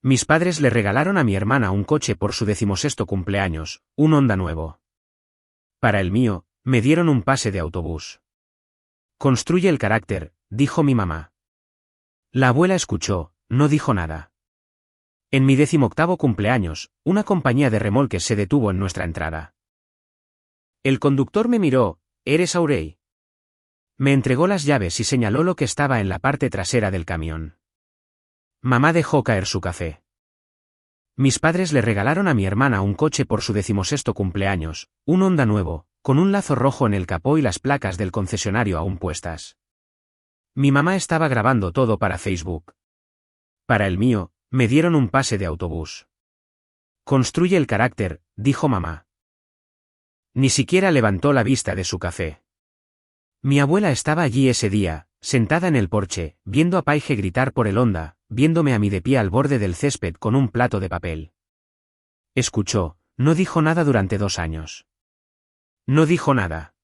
Mis padres le regalaron a mi hermana un coche por su 16º cumpleaños, un Honda nuevo. Para el mío, me dieron un pase de autobús. Construye el carácter, dijo mi mamá. La abuela escuchó, no dijo nada. En mi 18º cumpleaños, una compañía de remolques se detuvo en nuestra entrada. El conductor me miró, ¿eres Aurey? Me entregó las llaves y señaló lo que estaba en la parte trasera del camión. Mamá dejó caer su café. Mis padres le regalaron a mi hermana un coche por su 16º cumpleaños, un Honda nuevo, con un lazo rojo en el capó y las placas del concesionario aún puestas. Mi mamá estaba grabando todo para Facebook. Para el mío, me dieron un pase de autobús. Construye el carácter, dijo mamá. Ni siquiera levantó la vista de su café. Mi abuela estaba allí ese día, sentada en el porche, viendo a Paige gritar por el Honda, viéndome a mí de pie al borde del césped con un plato de papel. Escuchó, no dijo nada durante 2 años. No dijo nada.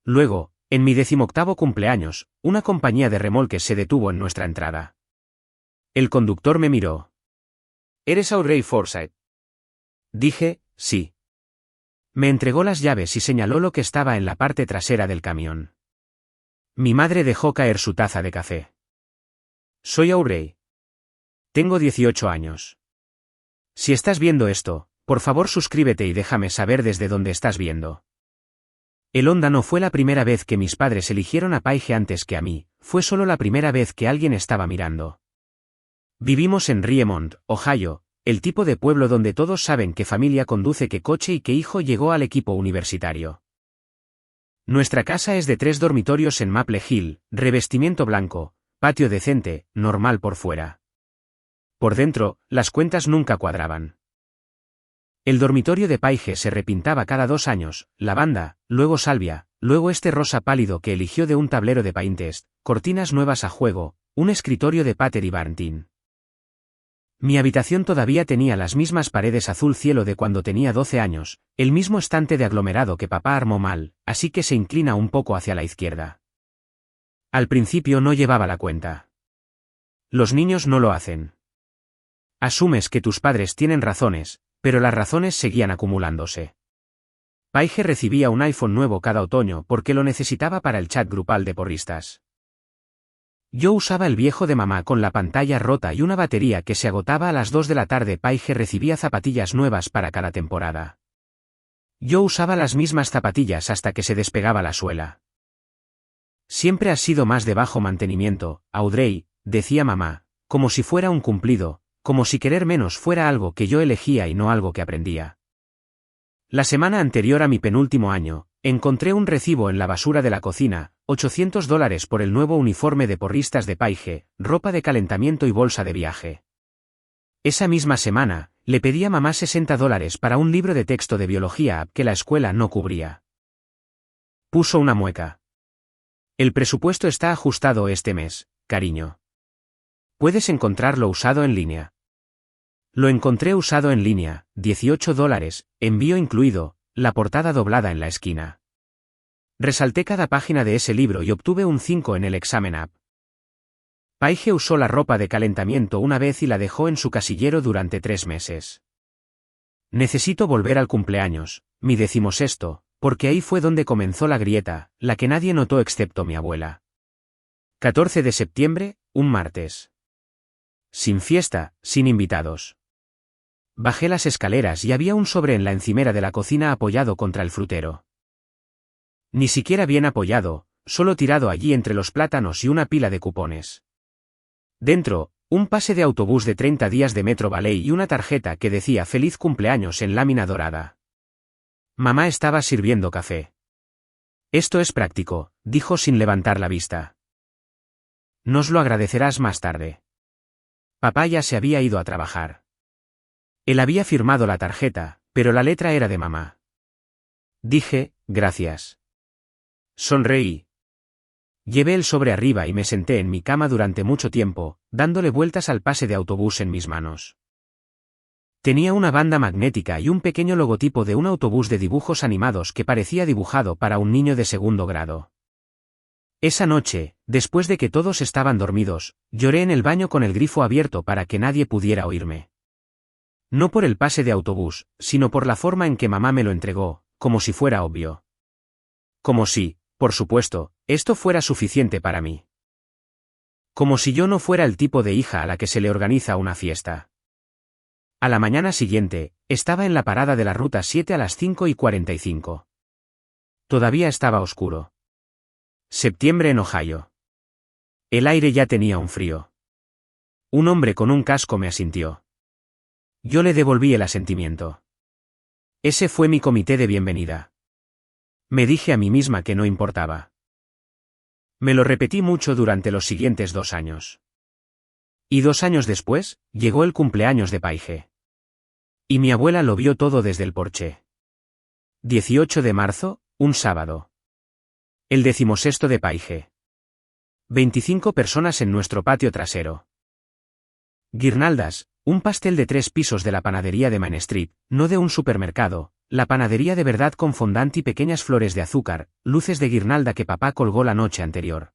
Luego, en mi 18º cumpleaños, una compañía de remolques se detuvo en nuestra entrada. El conductor me miró. ¿Eres Aurey Forsyth? Dije, sí. Me entregó las llaves y señaló lo que estaba en la parte trasera del camión. Mi madre dejó caer su taza de café. Soy Aurey. Tengo 18 años. Si estás viendo esto, por favor suscríbete y déjame saber desde dónde estás viendo. El Honda no fue la primera vez que mis padres eligieron a Paige antes que a mí, fue solo la primera vez que alguien estaba mirando. Vivimos en Riemont, Ohio, el tipo de pueblo donde todos saben qué familia conduce qué coche y qué hijo llegó al equipo universitario. Nuestra casa es de 3 dormitorios en Maple Hill, revestimiento blanco, patio decente, normal por fuera. Por dentro, las cuentas nunca cuadraban. El dormitorio de Paige se repintaba cada 2 años, lavanda, luego salvia, luego este rosa pálido que eligió de un tablero de Pinterest, cortinas nuevas a juego, un escritorio de Pater y Barntin. Mi habitación todavía tenía las mismas paredes azul cielo de cuando tenía 12 años, el mismo estante de aglomerado que papá armó mal, así que se inclina un poco hacia la izquierda. Al principio no llevaba la cuenta. Los niños no lo hacen. Asumes que tus padres tienen razones, pero las razones seguían acumulándose. Paige recibía un iPhone nuevo cada otoño porque lo necesitaba para el chat grupal de porristas. Yo usaba el viejo de mamá con la pantalla rota y una batería que se agotaba a las 2 de la tarde. Paige recibía zapatillas nuevas para cada temporada. Yo usaba las mismas zapatillas hasta que se despegaba la suela. Siempre has sido más de bajo mantenimiento, Audrey, decía mamá, como si fuera un cumplido, como si querer menos fuera algo que yo elegía y no algo que aprendía. La semana anterior a mi penúltimo año, encontré un recibo en la basura de la cocina, $800 por el nuevo uniforme de porristas de Paige, ropa de calentamiento y bolsa de viaje. Esa misma semana, le pedí a mamá $60 para un libro de texto de biología que la escuela no cubría. Puso una mueca. El presupuesto está ajustado este mes, cariño. Puedes encontrarlo usado en línea. Lo encontré usado en línea, $18, envío incluido, la portada doblada en la esquina. Resalté cada página de ese libro y obtuve un 5 en el examen app. Paige usó la ropa de calentamiento una vez y la dejó en su casillero durante 3 meses. Necesito volver al cumpleaños, mi 16º, porque ahí fue donde comenzó la grieta, la que nadie notó excepto mi abuela. 14 de septiembre, un martes. Sin fiesta, sin invitados. Bajé las escaleras y había un sobre en la encimera de la cocina apoyado contra el frutero. Ni siquiera bien apoyado, solo tirado allí entre los plátanos y una pila de cupones. Dentro, un pase de autobús de 30 días de Metro Valley y una tarjeta que decía feliz cumpleaños en lámina dorada. Mamá estaba sirviendo café. Esto es práctico, dijo sin levantar la vista. Nos lo agradecerás más tarde. Papá ya se había ido a trabajar. Él había firmado la tarjeta, pero la letra era de mamá. Dije, gracias. Sonreí. Llevé el sobre arriba y me senté en mi cama durante mucho tiempo, dándole vueltas al pase de autobús en mis manos. Tenía una banda magnética y un pequeño logotipo de un autobús de dibujos animados que parecía dibujado para un niño de 2º grado. Esa noche, después de que todos estaban dormidos, lloré en el baño con el grifo abierto para que nadie pudiera oírme. No por el pase de autobús, sino por la forma en que mamá me lo entregó, como si fuera obvio. Como si, por supuesto, esto fuera suficiente para mí. Como si yo no fuera el tipo de hija a la que se le organiza una fiesta. A la mañana siguiente, estaba en la parada de la ruta 7 a las 5:45. Todavía estaba oscuro. Septiembre en Ohio. El aire ya tenía un frío. Un hombre con un casco me asintió. Yo le devolví el asentimiento. Ese fue mi comité de bienvenida. Me dije a mí misma que no importaba. Me lo repetí mucho durante los siguientes 2 años. Y 2 años después, llegó el cumpleaños de Paige. Y mi abuela lo vio todo desde el porche. 18 de marzo, un sábado. El 16º de Paige. 25 personas en nuestro patio trasero. Guirnaldas, un pastel de 3 pisos de la panadería de Main Street, no de un supermercado, la panadería de verdad con fondant y pequeñas flores de azúcar, luces de guirnalda que papá colgó la noche anterior.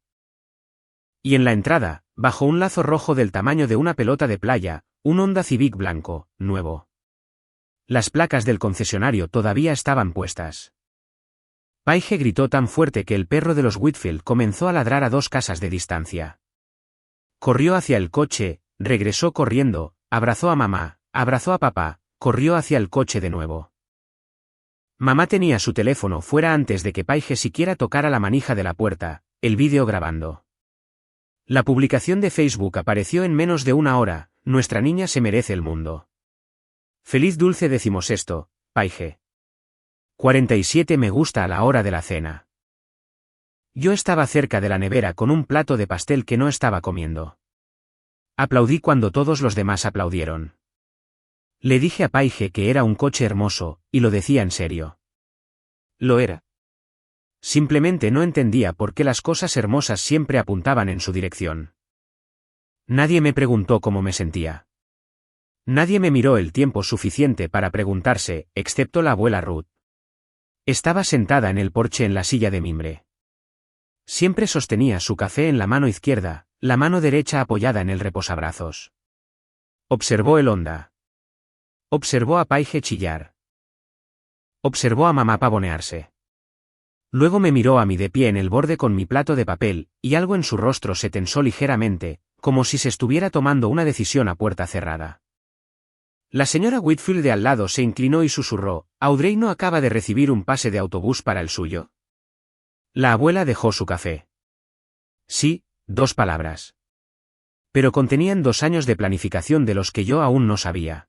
Y en la entrada, bajo un lazo rojo del tamaño de una pelota de playa, un Honda Civic blanco, nuevo. Las placas del concesionario todavía estaban puestas. Paige gritó tan fuerte que el perro de los Whitfield comenzó a ladrar a 2 casas de distancia. Corrió hacia el coche, regresó corriendo, abrazó a mamá, abrazó a papá, corrió hacia el coche de nuevo. Mamá tenía su teléfono fuera antes de que Paige siquiera tocara la manija de la puerta, el vídeo grabando. La publicación de Facebook apareció en menos de 1 hora, nuestra niña se merece el mundo. Feliz dulce 16º, Paige. 47 me gusta a la hora de la cena. Yo estaba cerca de la nevera con un plato de pastel que no estaba comiendo. Aplaudí cuando todos los demás aplaudieron. Le dije a Paige que era un coche hermoso, y lo decía en serio. Lo era. Simplemente no entendía por qué las cosas hermosas siempre apuntaban en su dirección. Nadie me preguntó cómo me sentía. Nadie me miró el tiempo suficiente para preguntarse, excepto la abuela Ruth. Estaba sentada en el porche en la silla de mimbre. Siempre sostenía su café en la mano izquierda, la mano derecha apoyada en el reposabrazos. Observó el Honda. Observó a Paige chillar. Observó a mamá pavonearse. Luego me miró a mí de pie en el borde con mi plato de papel, y algo en su rostro se tensó ligeramente, como si se estuviera tomando una decisión a puerta cerrada. La señora Whitfield de al lado se inclinó y susurró, ¿Audrey no acaba de recibir un pase de autobús para el suyo? La abuela dejó su café. Sí, 2 palabras. Pero contenían 2 años de planificación de los que yo aún no sabía.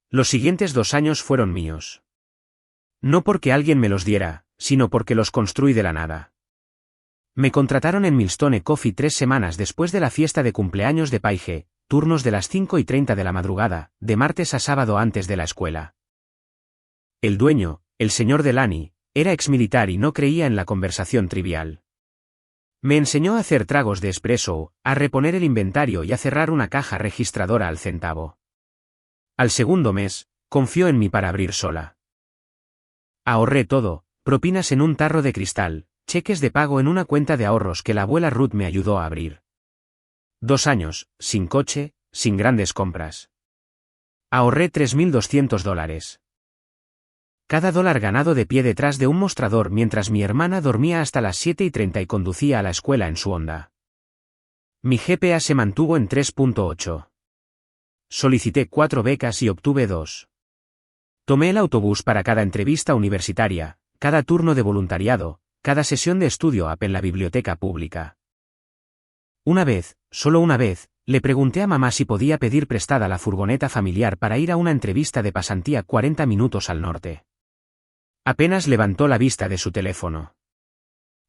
Los siguientes 2 años fueron míos. No porque alguien me los diera, sino porque los construí de la nada. Me contrataron en Millstone Coffee 3 semanas después de la fiesta de cumpleaños de Paige, turnos de las 5:30 de la madrugada, de martes a sábado antes de la escuela. El dueño, el señor Delany, era exmilitar y no creía en la conversación trivial. Me enseñó a hacer tragos de espresso, a reponer el inventario y a cerrar una caja registradora al centavo. Al segundo mes, confió en mí para abrir sola. Ahorré todo, propinas en un tarro de cristal, cheques de pago en una cuenta de ahorros que la abuela Ruth me ayudó a abrir. 2 años, sin coche, sin grandes compras. Ahorré $3,200. Cada dólar ganado de pie detrás de un mostrador mientras mi hermana dormía hasta las 7:30 y conducía a la escuela en su Honda. Mi GPA se mantuvo en 3.8. Solicité 4 becas y obtuve 2. Tomé el autobús para cada entrevista universitaria, cada turno de voluntariado, cada sesión de estudio en la biblioteca pública. Una vez, solo una vez, le pregunté a mamá si podía pedir prestada la furgoneta familiar para ir a una entrevista de pasantía 40 minutos al norte. Apenas levantó la vista de su teléfono.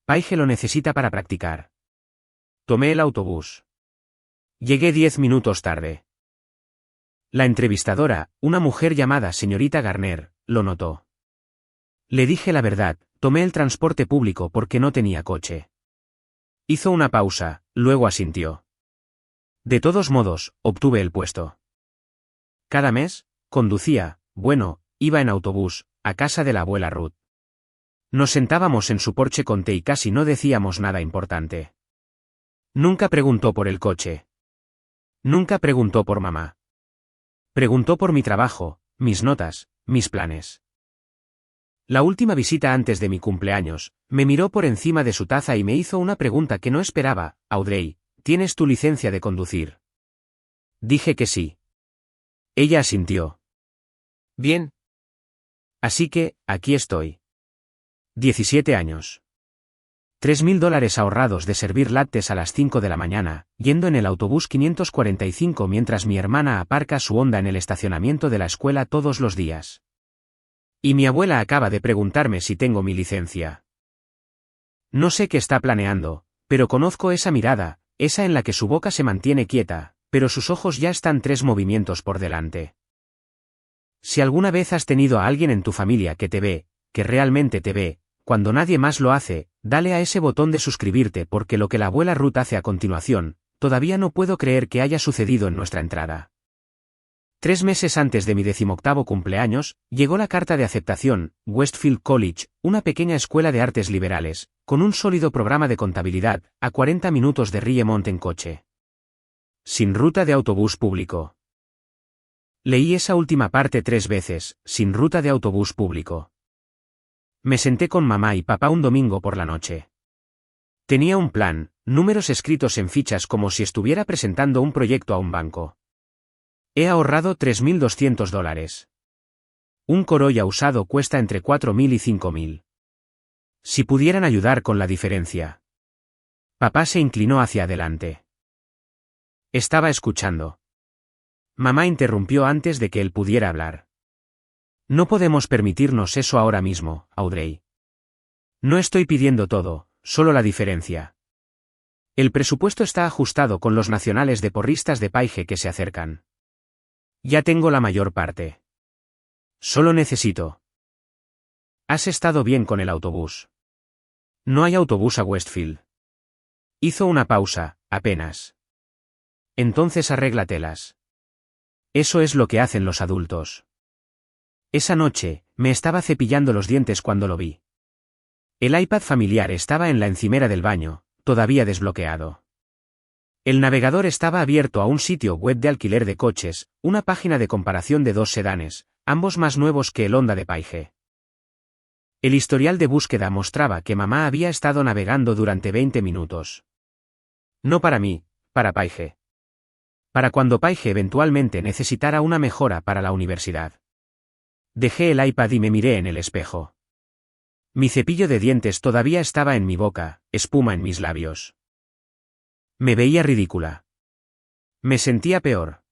Paige lo necesita para practicar. Tomé el autobús. Llegué 10 minutos tarde. La entrevistadora, una mujer llamada señorita Garner, lo notó. Le dije la verdad, tomé el transporte público porque no tenía coche. Hizo una pausa, luego asintió. De todos modos, obtuve el puesto. Cada mes, conducía, iba en autobús, a casa de la abuela Ruth. Nos sentábamos en su porche con té y casi no decíamos nada importante. Nunca preguntó por el coche. Nunca preguntó por mamá. Preguntó por mi trabajo, mis notas, mis planes. La última visita antes de mi cumpleaños, me miró por encima de su taza y me hizo una pregunta que no esperaba. Audrey, ¿tienes tu licencia de conducir? Dije que sí. Ella asintió. Bien. Así que, aquí estoy. 17 años. $3.000 ahorrados de servir lattes a las 5 de la mañana, yendo en el autobús 545 mientras mi hermana aparca su Honda en el estacionamiento de la escuela todos los días. Y mi abuela acaba de preguntarme si tengo mi licencia. No sé qué está planeando, pero conozco esa mirada, esa en la que su boca se mantiene quieta, pero sus ojos ya están 3 movimientos por delante. Si alguna vez has tenido a alguien en tu familia que te ve, que realmente te ve, cuando nadie más lo hace, dale a ese botón de suscribirte porque lo que la abuela Ruth hace a continuación, todavía no puedo creer que haya sucedido en nuestra entrada. 3 meses antes de mi 18º cumpleaños, llegó la carta de aceptación, Westfield College, una pequeña escuela de artes liberales, con un sólido programa de contabilidad, a 40 minutos de Riemont en coche. Sin ruta de autobús público. Leí esa última parte 3 veces, sin ruta de autobús público. Me senté con mamá y papá un domingo por la noche. Tenía un plan, números escritos en fichas como si estuviera presentando un proyecto a un banco. He ahorrado $3.200. Un Corolla usado cuesta entre 4.000 y 5.000. Si pudieran ayudar con la diferencia. Papá se inclinó hacia adelante. Estaba escuchando. Mamá interrumpió antes de que él pudiera hablar. No podemos permitirnos eso ahora mismo, Audrey. No estoy pidiendo todo, solo la diferencia. El presupuesto está ajustado con los nacionales de porristas de Paige que se acercan. Ya tengo la mayor parte. Solo necesito. ¿Has estado bien con el autobús? No hay autobús a Westfield. Hizo una pausa, apenas. Entonces arréglatelas. Eso es lo que hacen los adultos. Esa noche, me estaba cepillando los dientes cuando lo vi. El iPad familiar estaba en la encimera del baño, todavía desbloqueado. El navegador estaba abierto a un sitio web de alquiler de coches, una página de comparación de 2 sedanes, ambos más nuevos que el Honda de Paige. El historial de búsqueda mostraba que mamá había estado navegando durante 20 minutos. No para mí, para Paige. Para cuando Paige eventualmente necesitara una mejora para la universidad. Dejé el iPad y me miré en el espejo. Mi cepillo de dientes todavía estaba en mi boca, espuma en mis labios. Me veía ridícula. Me sentía peor.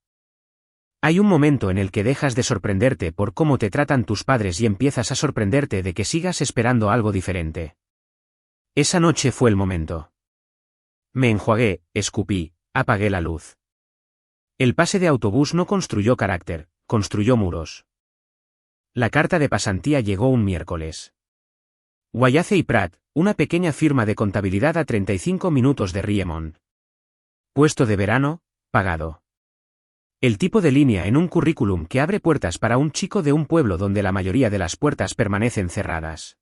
Hay un momento en el que dejas de sorprenderte por cómo te tratan tus padres y empiezas a sorprenderte de que sigas esperando algo diferente. Esa noche fue el momento. Me enjuagué, escupí, apagué la luz. El pase de autobús no construyó carácter, construyó muros. La carta de pasantía llegó un miércoles. Wallace y Pratt, una pequeña firma de contabilidad a 35 minutos de Riemont. Puesto de verano, pagado. El tipo de línea en un currículum que abre puertas para un chico de un pueblo donde la mayoría de las puertas permanecen cerradas.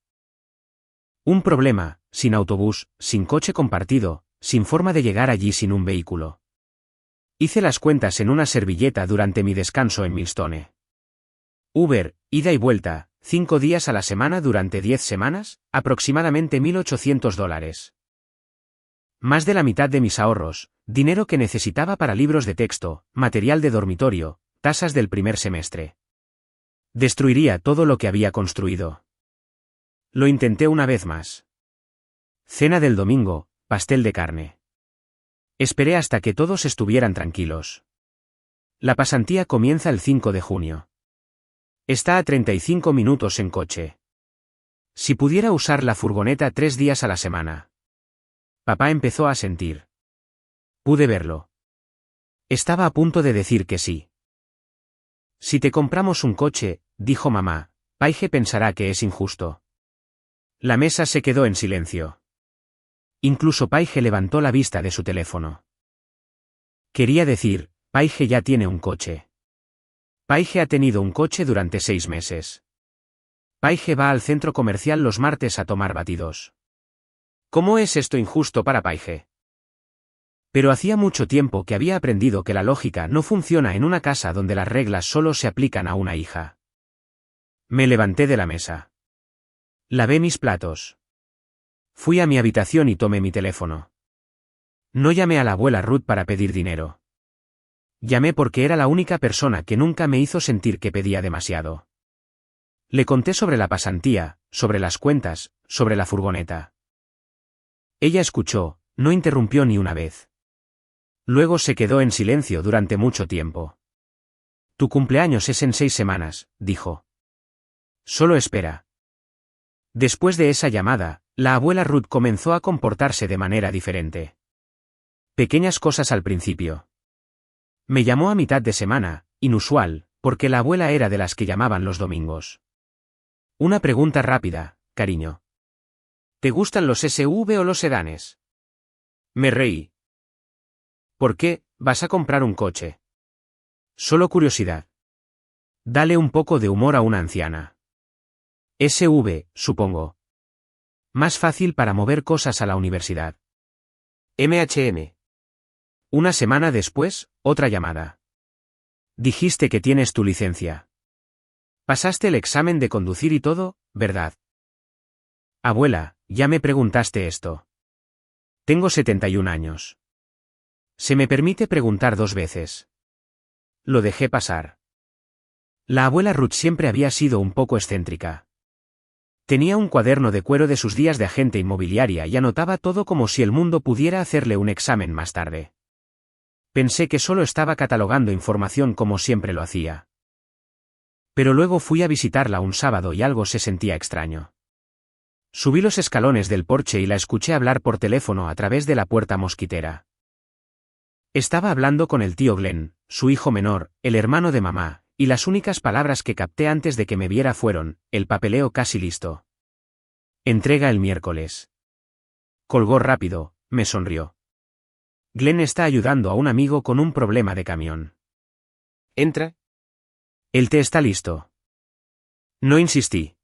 Un problema, sin autobús, sin coche compartido, sin forma de llegar allí sin un vehículo. Hice las cuentas en una servilleta durante mi descanso en Millstone. Uber, ida y vuelta, 5 días a la semana durante 10 semanas, aproximadamente $1.800. Más de la mitad de mis ahorros, dinero que necesitaba para libros de texto, material de dormitorio, tasas del primer semestre. Destruiría todo lo que había construido. Lo intenté una vez más. Cena del domingo, pastel de carne. Esperé hasta que todos estuvieran tranquilos. La pasantía comienza el 5 de junio. Está a 35 minutos en coche. Si pudiera usar la furgoneta 3 días a la semana. Papá empezó a sentir. Pude verlo. Estaba a punto de decir que sí. Si te compramos un coche, dijo mamá, Paige pensará que es injusto. La mesa se quedó en silencio. Incluso Paige levantó la vista de su teléfono. Quería decir, Paige ya tiene un coche. Paige ha tenido un coche durante 6 meses. Paige va al centro comercial los martes a tomar batidos. ¿Cómo es esto injusto para Paige? Pero hacía mucho tiempo que había aprendido que la lógica no funciona en una casa donde las reglas solo se aplican a una hija. Me levanté de la mesa. Lavé mis platos. Fui a mi habitación y tomé mi teléfono. No llamé a la abuela Ruth para pedir dinero. Llamé porque era la única persona que nunca me hizo sentir que pedía demasiado. Le conté sobre la pasantía, sobre las cuentas, sobre la furgoneta. Ella escuchó, no interrumpió ni una vez. Luego se quedó en silencio durante mucho tiempo. Tu cumpleaños es en 6 semanas, dijo. Solo espera. Después de esa llamada, la abuela Ruth comenzó a comportarse de manera diferente. Pequeñas cosas al principio. Me llamó a mitad de semana, inusual, porque la abuela era de las que llamaban los domingos. Una pregunta rápida, cariño. ¿Te gustan los SUV o los sedanes? Me reí. ¿Por qué? ¿Vas a comprar un coche? Solo curiosidad. Dale un poco de humor a una anciana. SV, supongo. Más fácil para mover cosas a la universidad. MHM. Una semana después, otra llamada. Dijiste que tienes tu licencia. Pasaste el examen de conducir y todo, ¿verdad? Abuela, ya me preguntaste esto. Tengo 71 años. ¿Se me permite preguntar 2 veces? Lo dejé pasar. La abuela Ruth siempre había sido un poco excéntrica. Tenía un cuaderno de cuero de sus días de agente inmobiliaria y anotaba todo como si el mundo pudiera hacerle un examen más tarde. Pensé que solo estaba catalogando información como siempre lo hacía. Pero luego fui a visitarla un sábado y algo se sentía extraño. Subí los escalones del porche y la escuché hablar por teléfono a través de la puerta mosquitera. Estaba hablando con el tío Glenn, su hijo menor, el hermano de mamá, y las únicas palabras que capté antes de que me viera fueron, el papeleo casi listo. Entrega el miércoles. Colgó rápido, me sonrió. Glenn está ayudando a un amigo con un problema de camión. Entra. El té está listo. No insistí.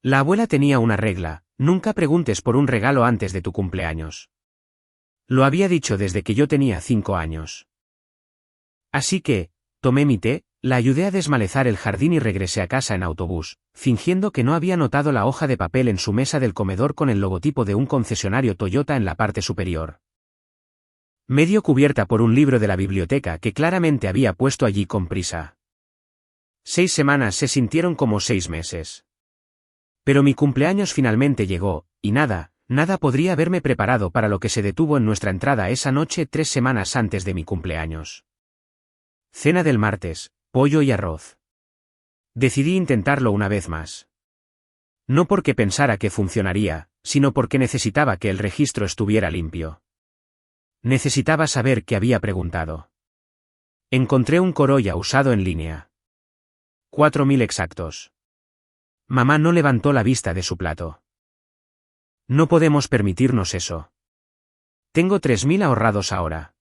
La abuela tenía una regla, nunca preguntes por un regalo antes de tu cumpleaños. Lo había dicho desde que yo tenía 5 años. Así que, tomé mi té, la ayudé a desmalezar el jardín y regresé a casa en autobús, fingiendo que no había notado la hoja de papel en su mesa del comedor con el logotipo de un concesionario Toyota en la parte superior. Medio cubierta por un libro de la biblioteca que claramente había puesto allí con prisa. 6 semanas se sintieron como 6 meses. Pero mi cumpleaños finalmente llegó, y nada podría haberme preparado para lo que se detuvo en nuestra entrada esa noche 3 semanas antes de mi cumpleaños. Cena del martes, pollo y arroz. Decidí intentarlo una vez más. No porque pensara que funcionaría, sino porque necesitaba que el registro estuviera limpio. Necesitaba saber qué había preguntado. Encontré un Corolla usado en línea. 4.000 exactos. Mamá no levantó la vista de su plato. No podemos permitirnos eso. Tengo 3.000 ahorrados ahora.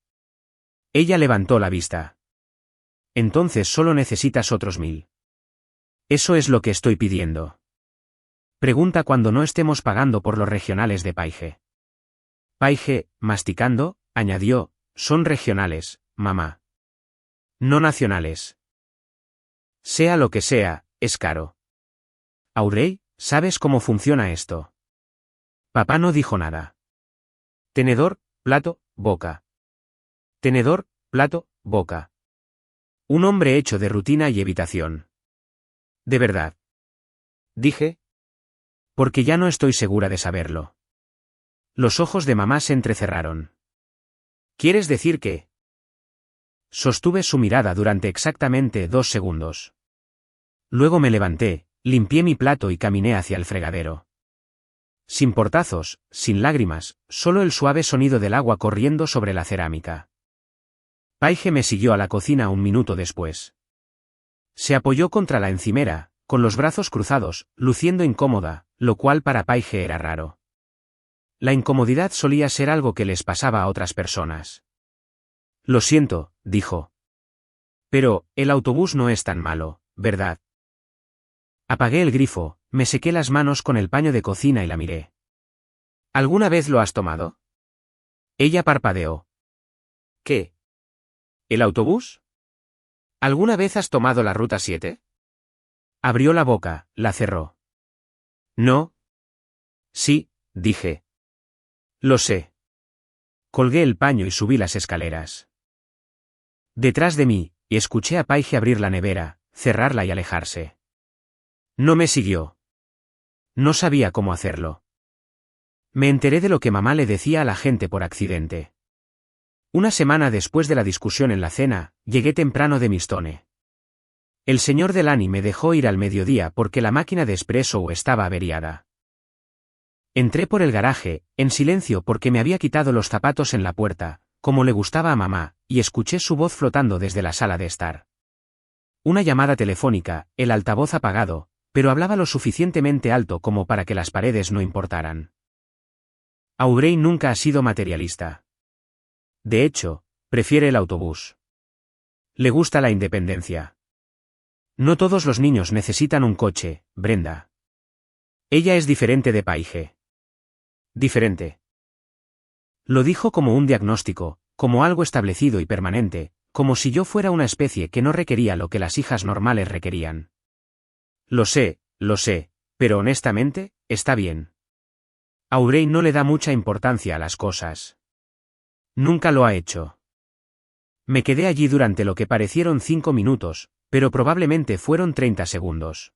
Ella levantó la vista. Entonces solo necesitas otros 1.000. Eso es lo que estoy pidiendo. Pregunta cuando no estemos pagando por los regionales de Paige. Paige, masticando, añadió, son regionales, mamá. No nacionales. Sea lo que sea, es caro. Aurey, ¿sabes cómo funciona esto? Papá no dijo nada. Tenedor, plato, boca. Tenedor, plato, boca. Un hombre hecho de rutina y evitación. ¿De verdad? Dije. Porque ya no estoy segura de saberlo. Los ojos de mamá se entrecerraron. ¿Quieres decir que? Sostuve su mirada durante exactamente 2 segundos. Luego me levanté, limpié mi plato y caminé hacia el fregadero. Sin portazos, sin lágrimas, solo el suave sonido del agua corriendo sobre la cerámica. Paige me siguió a la cocina un minuto después. Se apoyó contra la encimera, con los brazos cruzados, luciendo incómoda, lo cual para Paige era raro. La incomodidad solía ser algo que les pasaba a otras personas. Lo siento, dijo. Pero, el autobús no es tan malo, ¿verdad? Apagué el grifo, me sequé las manos con el paño de cocina y la miré. ¿Alguna vez lo has tomado? Ella parpadeó. ¿Qué? ¿El autobús? ¿Alguna vez has tomado la ruta 7? Abrió la boca, la cerró. No. Sí, dije. Lo sé. Colgué el paño y subí las escaleras. Detrás de mí, escuché a Paige abrir la nevera, cerrarla y alejarse. No me siguió. No sabía cómo hacerlo. Me enteré de lo que mamá le decía a la gente por accidente. Una semana después de la discusión en la cena, llegué temprano de Mistone. El señor Delany me dejó ir al mediodía porque la máquina de espresso estaba averiada. Entré por el garaje, en silencio porque me había quitado los zapatos en la puerta, como le gustaba a mamá, y escuché su voz flotando desde la sala de estar. Una llamada telefónica, el altavoz apagado, pero hablaba lo suficientemente alto como para que las paredes no importaran. Aubrey nunca ha sido materialista. De hecho, prefiere el autobús. Le gusta la independencia. No todos los niños necesitan un coche, Brenda. Ella es diferente de Paige. Diferente. Lo dijo como un diagnóstico, como algo establecido y permanente, como si yo fuera una especie que no requería lo que las hijas normales requerían. Lo sé, pero honestamente, está bien. Aubrey no le da mucha importancia a las cosas. Nunca lo ha hecho. Me quedé allí durante lo que parecieron 5 minutos, pero probablemente fueron 30 segundos.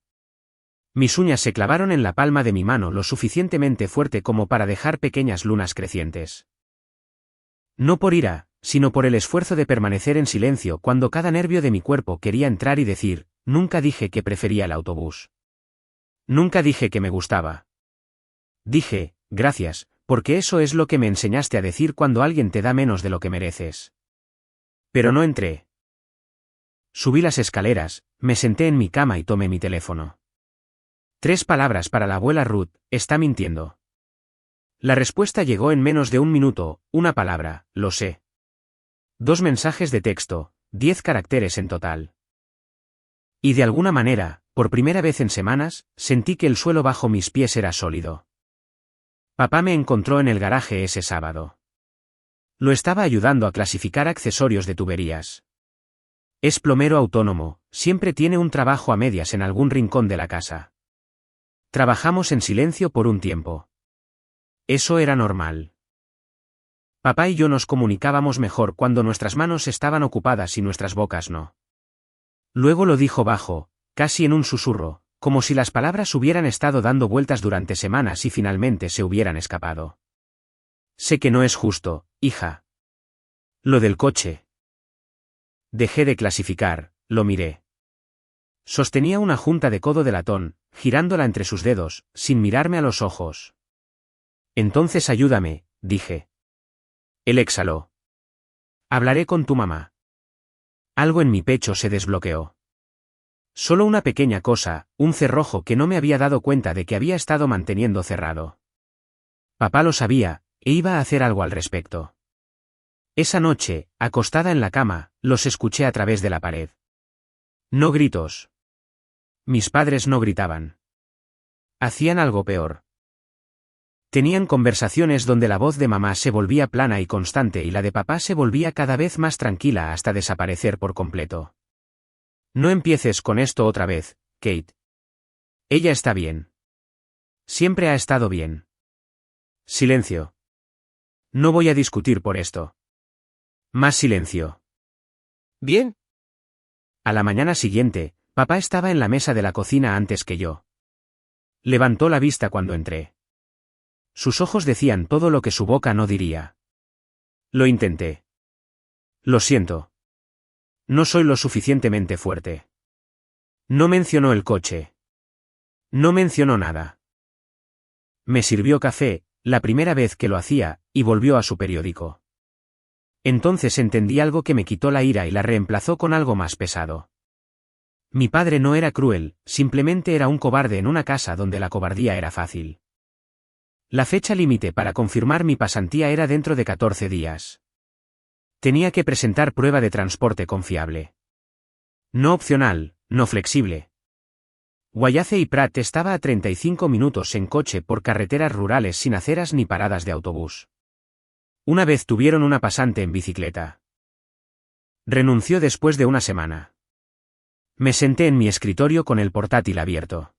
Mis uñas se clavaron en la palma de mi mano lo suficientemente fuerte como para dejar pequeñas lunas crecientes. No por ira, sino por el esfuerzo de permanecer en silencio cuando cada nervio de mi cuerpo quería entrar y decir, nunca dije que prefería el autobús. Nunca dije que me gustaba. Dije, gracias, porque eso es lo que me enseñaste a decir cuando alguien te da menos de lo que mereces. Pero no entré. Subí las escaleras, me senté en mi cama y tomé mi teléfono. 3 palabras para la abuela Ruth, está mintiendo. La respuesta llegó en menos de 1 minuto, una palabra, lo sé. 2 mensajes de texto, 10 caracteres en total. Y de alguna manera, por primera vez en semanas, sentí que el suelo bajo mis pies era sólido. Papá me encontró en el garaje ese sábado. Lo estaba ayudando a clasificar accesorios de tuberías. Es plomero autónomo, siempre tiene un trabajo a medias en algún rincón de la casa. Trabajamos en silencio por un tiempo. Eso era normal. Papá y yo nos comunicábamos mejor cuando nuestras manos estaban ocupadas y nuestras bocas no. Luego lo dijo bajo, casi en un susurro, como si las palabras hubieran estado dando vueltas durante semanas y finalmente se hubieran escapado. Sé que no es justo, hija. Lo del coche. Dejé de clasificar, lo miré. Sostenía una junta de codo de latón, girándola entre sus dedos, sin mirarme a los ojos. Entonces ayúdame, dije. Él exhaló. Hablaré con tu mamá. Algo en mi pecho se desbloqueó. Solo una pequeña cosa, un cerrojo que no me había dado cuenta de que había estado manteniendo cerrado. Papá lo sabía, e iba a hacer algo al respecto. Esa noche, acostada en la cama, los escuché a través de la pared. No gritos. Mis padres no gritaban. Hacían algo peor. Tenían conversaciones donde la voz de mamá se volvía plana y constante y la de papá se volvía cada vez más tranquila hasta desaparecer por completo. No empieces con esto otra vez, Kate. Ella está bien. Siempre ha estado bien. Silencio. No voy a discutir por esto. Más silencio. Bien. A la mañana siguiente, papá estaba en la mesa de la cocina antes que yo. Levantó la vista cuando entré. Sus ojos decían todo lo que su boca no diría. Lo intenté. Lo siento. No soy lo suficientemente fuerte. No mencionó el coche. No mencionó nada. Me sirvió café, la primera vez que lo hacía, y volvió a su periódico. Entonces entendí algo que me quitó la ira y la reemplazó con algo más pesado. Mi padre no era cruel, simplemente era un cobarde en una casa donde la cobardía era fácil. La fecha límite para confirmar mi pasantía era dentro de 14 días. Tenía que presentar prueba de transporte confiable. No opcional, no flexible. Guayace y Prat estaba a 35 minutos en coche por carreteras rurales sin aceras ni paradas de autobús. Una vez tuvieron una pasante en bicicleta. Renunció después de una semana. Me senté en mi escritorio con el portátil abierto.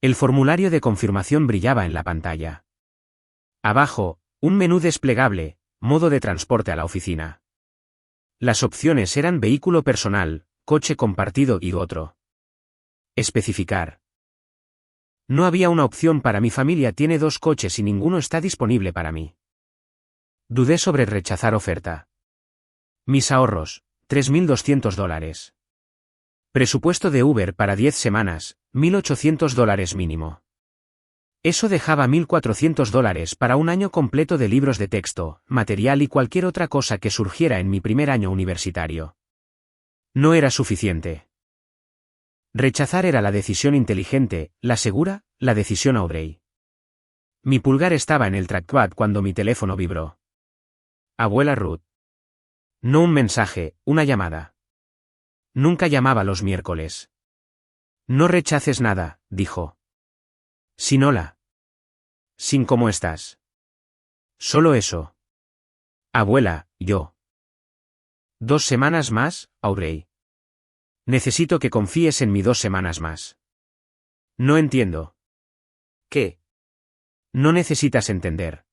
El formulario de confirmación brillaba en la pantalla. Abajo, un menú desplegable, modo de transporte a la oficina. Las opciones eran vehículo personal, coche compartido y otro. Especificar. No había una opción para mi familia tiene 2 coches y ninguno está disponible para mí. Dudé sobre rechazar oferta. Mis ahorros, $3.200. Presupuesto de Uber para 10 semanas, $1.800 mínimo. Eso dejaba $1.400 para un año completo de libros de texto, material y cualquier otra cosa que surgiera en mi primer año universitario. No era suficiente. Rechazar era la decisión inteligente, la segura, la decisión Audrey. Mi pulgar estaba en el trackpad cuando mi teléfono vibró. Abuela Ruth. No un mensaje, una llamada. Nunca llamaba los miércoles. No rechaces nada, dijo. Sin hola. Sin cómo estás. Solo eso. Abuela, yo. 2 semanas más, Audrey. Necesito que confíes en mí 2 semanas más. No entiendo. ¿Qué? No necesitas entender.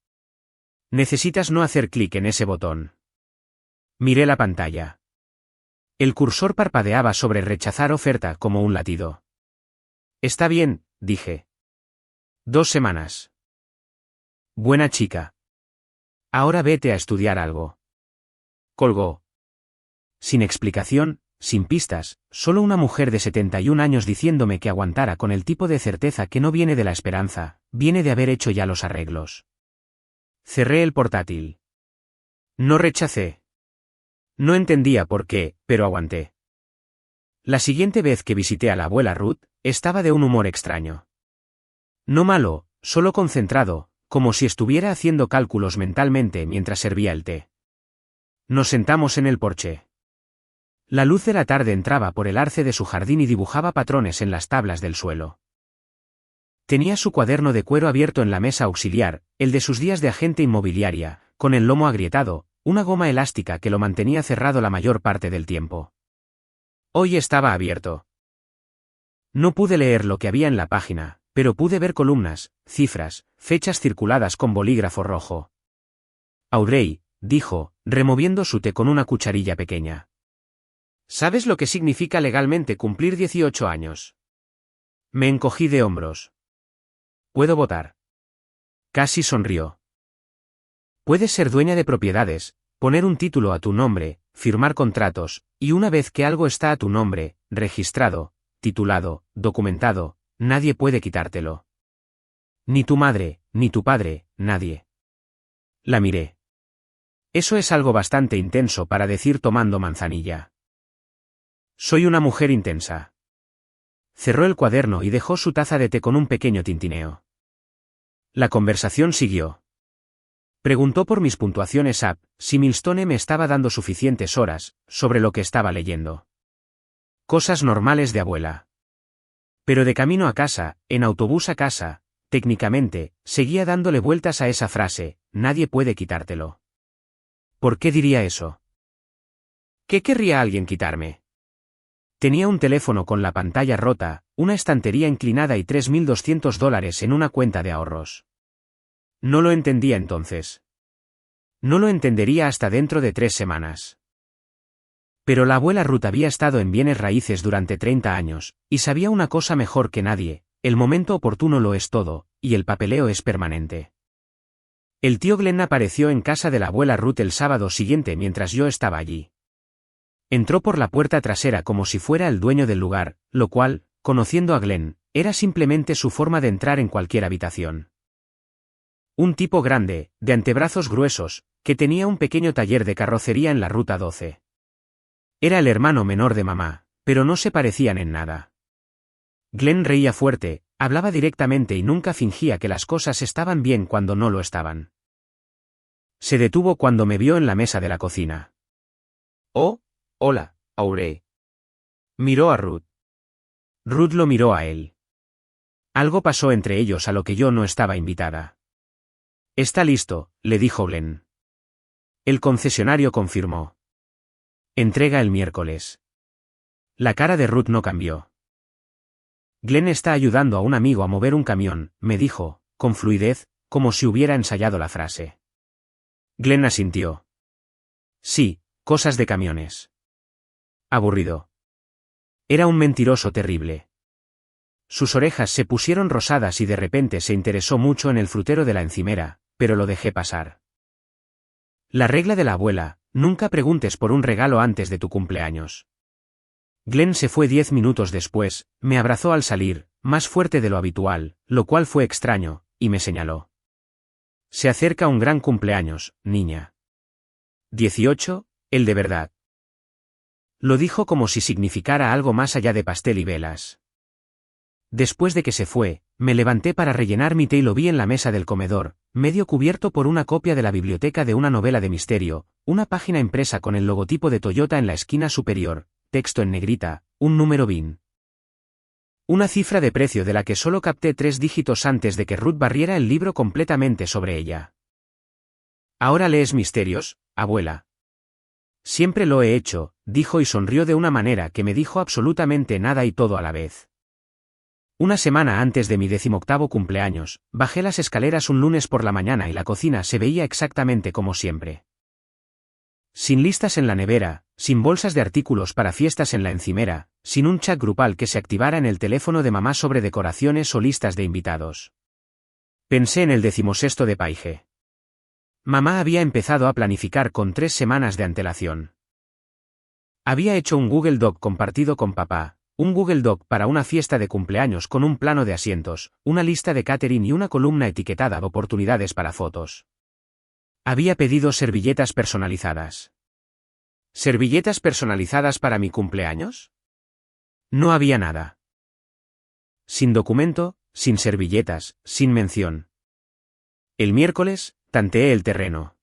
Necesitas no hacer clic en ese botón. Miré la pantalla. El cursor parpadeaba sobre rechazar oferta como un latido. Está bien, dije. 2 semanas. Buena chica. Ahora vete a estudiar algo. Colgó. Sin explicación, sin pistas, solo una mujer de 71 años diciéndome que aguantara con el tipo de certeza que no viene de la esperanza, viene de haber hecho ya los arreglos. Cerré el portátil. No rechacé. No entendía por qué, pero aguanté. La siguiente vez que visité a la abuela Ruth, estaba de un humor extraño. No malo, solo concentrado, como si estuviera haciendo cálculos mentalmente mientras servía el té. Nos sentamos en el porche. La luz de la tarde entraba por el arce de su jardín y dibujaba patrones en las tablas del suelo. Tenía su cuaderno de cuero abierto en la mesa auxiliar, el de sus días de agente inmobiliaria, con el lomo agrietado, una goma elástica que lo mantenía cerrado la mayor parte del tiempo. Hoy estaba abierto. No pude leer lo que había en la página, pero pude ver columnas, cifras, fechas circuladas con bolígrafo rojo. Audrey, dijo, removiendo su té con una cucharilla pequeña. ¿Sabes lo que significa legalmente cumplir 18 años? Me encogí de hombros. ¿Puedo votar? Casi sonrió. Puedes ser dueña de propiedades, poner un título a tu nombre, firmar contratos, y una vez que algo está a tu nombre, registrado, titulado, documentado, nadie puede quitártelo. Ni tu madre, ni tu padre, nadie. La miré. Eso es algo bastante intenso para decir tomando manzanilla. Soy una mujer intensa. Cerró el cuaderno y dejó su taza de té con un pequeño tintineo. La conversación siguió. Preguntó por mis puntuaciones app, si Milestone me estaba dando suficientes horas, sobre lo que estaba leyendo. Cosas normales de abuela. Pero de camino a casa, en autobús a casa, técnicamente, seguía dándole vueltas a esa frase, nadie puede quitártelo. ¿Por qué diría eso? ¿Qué querría alguien quitarme? Tenía un teléfono con la pantalla rota, una estantería inclinada y $3.200 en una cuenta de ahorros. No lo entendía entonces. No lo entendería hasta dentro de 3 semanas. Pero la abuela Ruth había estado en bienes raíces durante 30 años, y sabía una cosa mejor que nadie, el momento oportuno lo es todo, y el papeleo es permanente. El tío Glenn apareció en casa de la abuela Ruth el sábado siguiente mientras yo estaba allí. Entró por la puerta trasera como si fuera el dueño del lugar, lo cual, conociendo a Glenn, era simplemente su forma de entrar en cualquier habitación. Un tipo grande, de antebrazos gruesos, que tenía un pequeño taller de carrocería en la Ruta 12. Era el hermano menor de mamá, pero no se parecían en nada. Glenn reía fuerte, hablaba directamente y nunca fingía que las cosas estaban bien cuando no lo estaban. Se detuvo cuando me vio en la mesa de la cocina. Oh, hola, Audrey. Miró a Ruth. Ruth lo miró a él. Algo pasó entre ellos a lo que yo no estaba invitada. Está listo, le dijo Glenn. El concesionario confirmó. Entrega el miércoles. La cara de Ruth no cambió. Glenn está ayudando a un amigo a mover un camión, me dijo, con fluidez, como si hubiera ensayado la frase. Glenn asintió. Sí, cosas de camiones. Aburrido. Era un mentiroso terrible. Sus orejas se pusieron rosadas y de repente se interesó mucho en el frutero de la encimera, pero lo dejé pasar. La regla de la abuela, nunca preguntes por un regalo antes de tu cumpleaños. Glenn se fue 10 minutos después, me abrazó al salir, más fuerte de lo habitual, lo cual fue extraño, y me señaló. Se acerca un gran cumpleaños, niña. 18, el de verdad. Lo dijo como si significara algo más allá de pastel y velas. Después de que se fue, me levanté para rellenar mi té y lo vi en la mesa del comedor, medio cubierto por una copia de la biblioteca de una novela de misterio, una página impresa con el logotipo de Toyota en la esquina superior, texto en negrita, un número BIN. Una cifra de precio de la que solo capté 3 dígitos antes de que Ruth barriera el libro completamente sobre ella. ¿Ahora lees misterios, abuela? Siempre lo he hecho, dijo y sonrió de una manera que me dijo absolutamente nada y todo a la vez. Una semana antes de mi 18º cumpleaños, bajé las escaleras un lunes por la mañana y la cocina se veía exactamente como siempre. Sin listas en la nevera, sin bolsas de artículos para fiestas en la encimera, sin un chat grupal que se activara en el teléfono de mamá sobre decoraciones o listas de invitados. Pensé en el 16º de Paige. Mamá había empezado a planificar con 3 semanas de antelación. Había hecho un Google Doc compartido con papá, un Google Doc para una fiesta de cumpleaños con un plano de asientos, una lista de catering y una columna etiquetada oportunidades para fotos. Había pedido servilletas personalizadas. ¿Servilletas personalizadas para mi cumpleaños? No había nada. Sin documento, sin servilletas, sin mención. El miércoles, tanteé el terreno.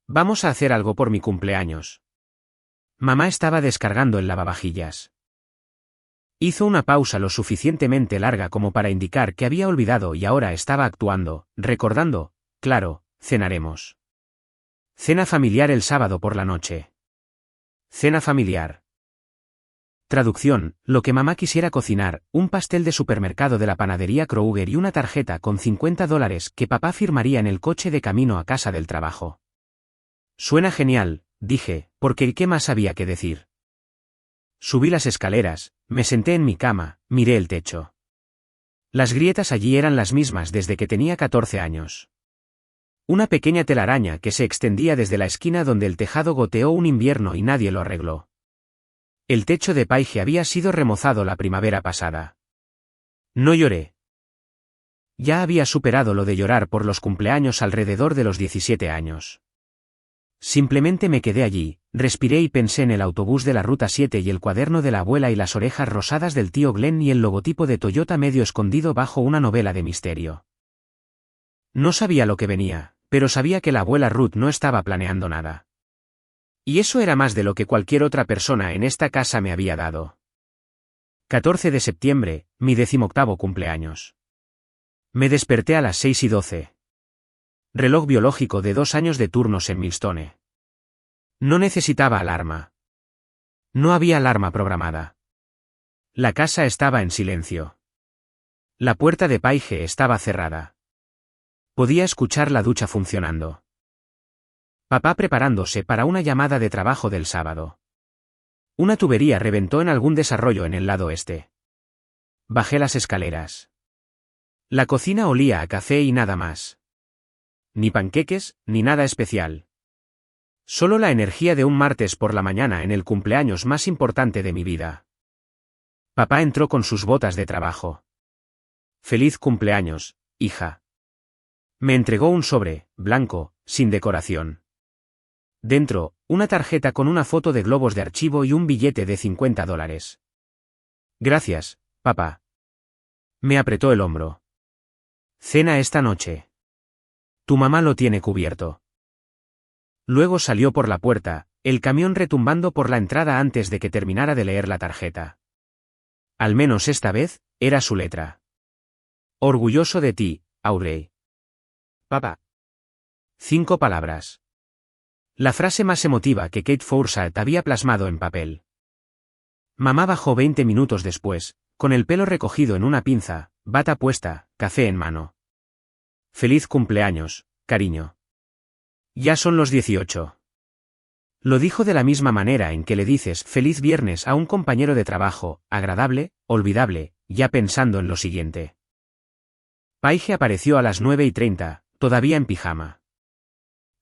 Vamos a hacer algo por mi cumpleaños. Mamá estaba descargando el lavavajillas. Hizo una pausa lo suficientemente larga como para indicar que había olvidado y ahora estaba actuando, recordando, claro, cenaremos. Cena familiar el sábado por la noche. Cena familiar. Traducción, lo que mamá quisiera cocinar, un pastel de supermercado de la panadería Kroger y una tarjeta con $50 que papá firmaría en el coche de camino a casa del trabajo. Suena genial, dije, porque ¿qué más había que decir? Subí las escaleras, me senté en mi cama, miré el techo. Las grietas allí eran las mismas desde que tenía 14 años. Una pequeña telaraña que se extendía desde la esquina donde el tejado goteó un invierno y nadie lo arregló. El techo de Paige había sido remozado la primavera pasada. No lloré. Ya había superado lo de llorar por los cumpleaños alrededor de los 17 años. Simplemente me quedé allí, respiré y pensé en el autobús de la Ruta 7 y el cuaderno de la abuela y las orejas rosadas del tío Glenn y el logotipo de Toyota medio escondido bajo una novela de misterio. No sabía lo que venía, pero sabía que la abuela Ruth no estaba planeando nada. Y eso era más de lo que cualquier otra persona en esta casa me había dado. 14 de septiembre, mi 18º cumpleaños. Me desperté a las 6:12. Reloj biológico de 2 años de turnos en Millstone. No necesitaba alarma. No había alarma programada. La casa estaba en silencio. La puerta de Paige estaba cerrada. Podía escuchar la ducha funcionando. Papá preparándose para una llamada de trabajo del sábado. Una tubería reventó en algún desarrollo en el lado este. Bajé las escaleras. La cocina olía a café y nada más. Ni panqueques, ni nada especial. Solo la energía de un martes por la mañana en el cumpleaños más importante de mi vida. Papá entró con sus botas de trabajo. Feliz cumpleaños, hija. Me entregó un sobre, blanco, sin decoración. Dentro, una tarjeta con una foto de globos de archivo y un billete de $50. Gracias, papá. Me apretó el hombro. Cena esta noche. Tu mamá lo tiene cubierto. Luego salió por la puerta, el camión retumbando por la entrada antes de que terminara de leer la tarjeta. Al menos esta vez, era su letra. Orgulloso de ti, Audrey. Papá. 5 palabras. La frase más emotiva que Kate Forsyth había plasmado en papel. Mamá bajó 20 minutos después, con el pelo recogido en una pinza, bata puesta, café en mano. Feliz cumpleaños, cariño. Ya son los 18. Lo dijo de la misma manera en que le dices feliz viernes a un compañero de trabajo, agradable, olvidable, ya pensando en lo siguiente. Paige apareció a las 9:30, todavía en pijama.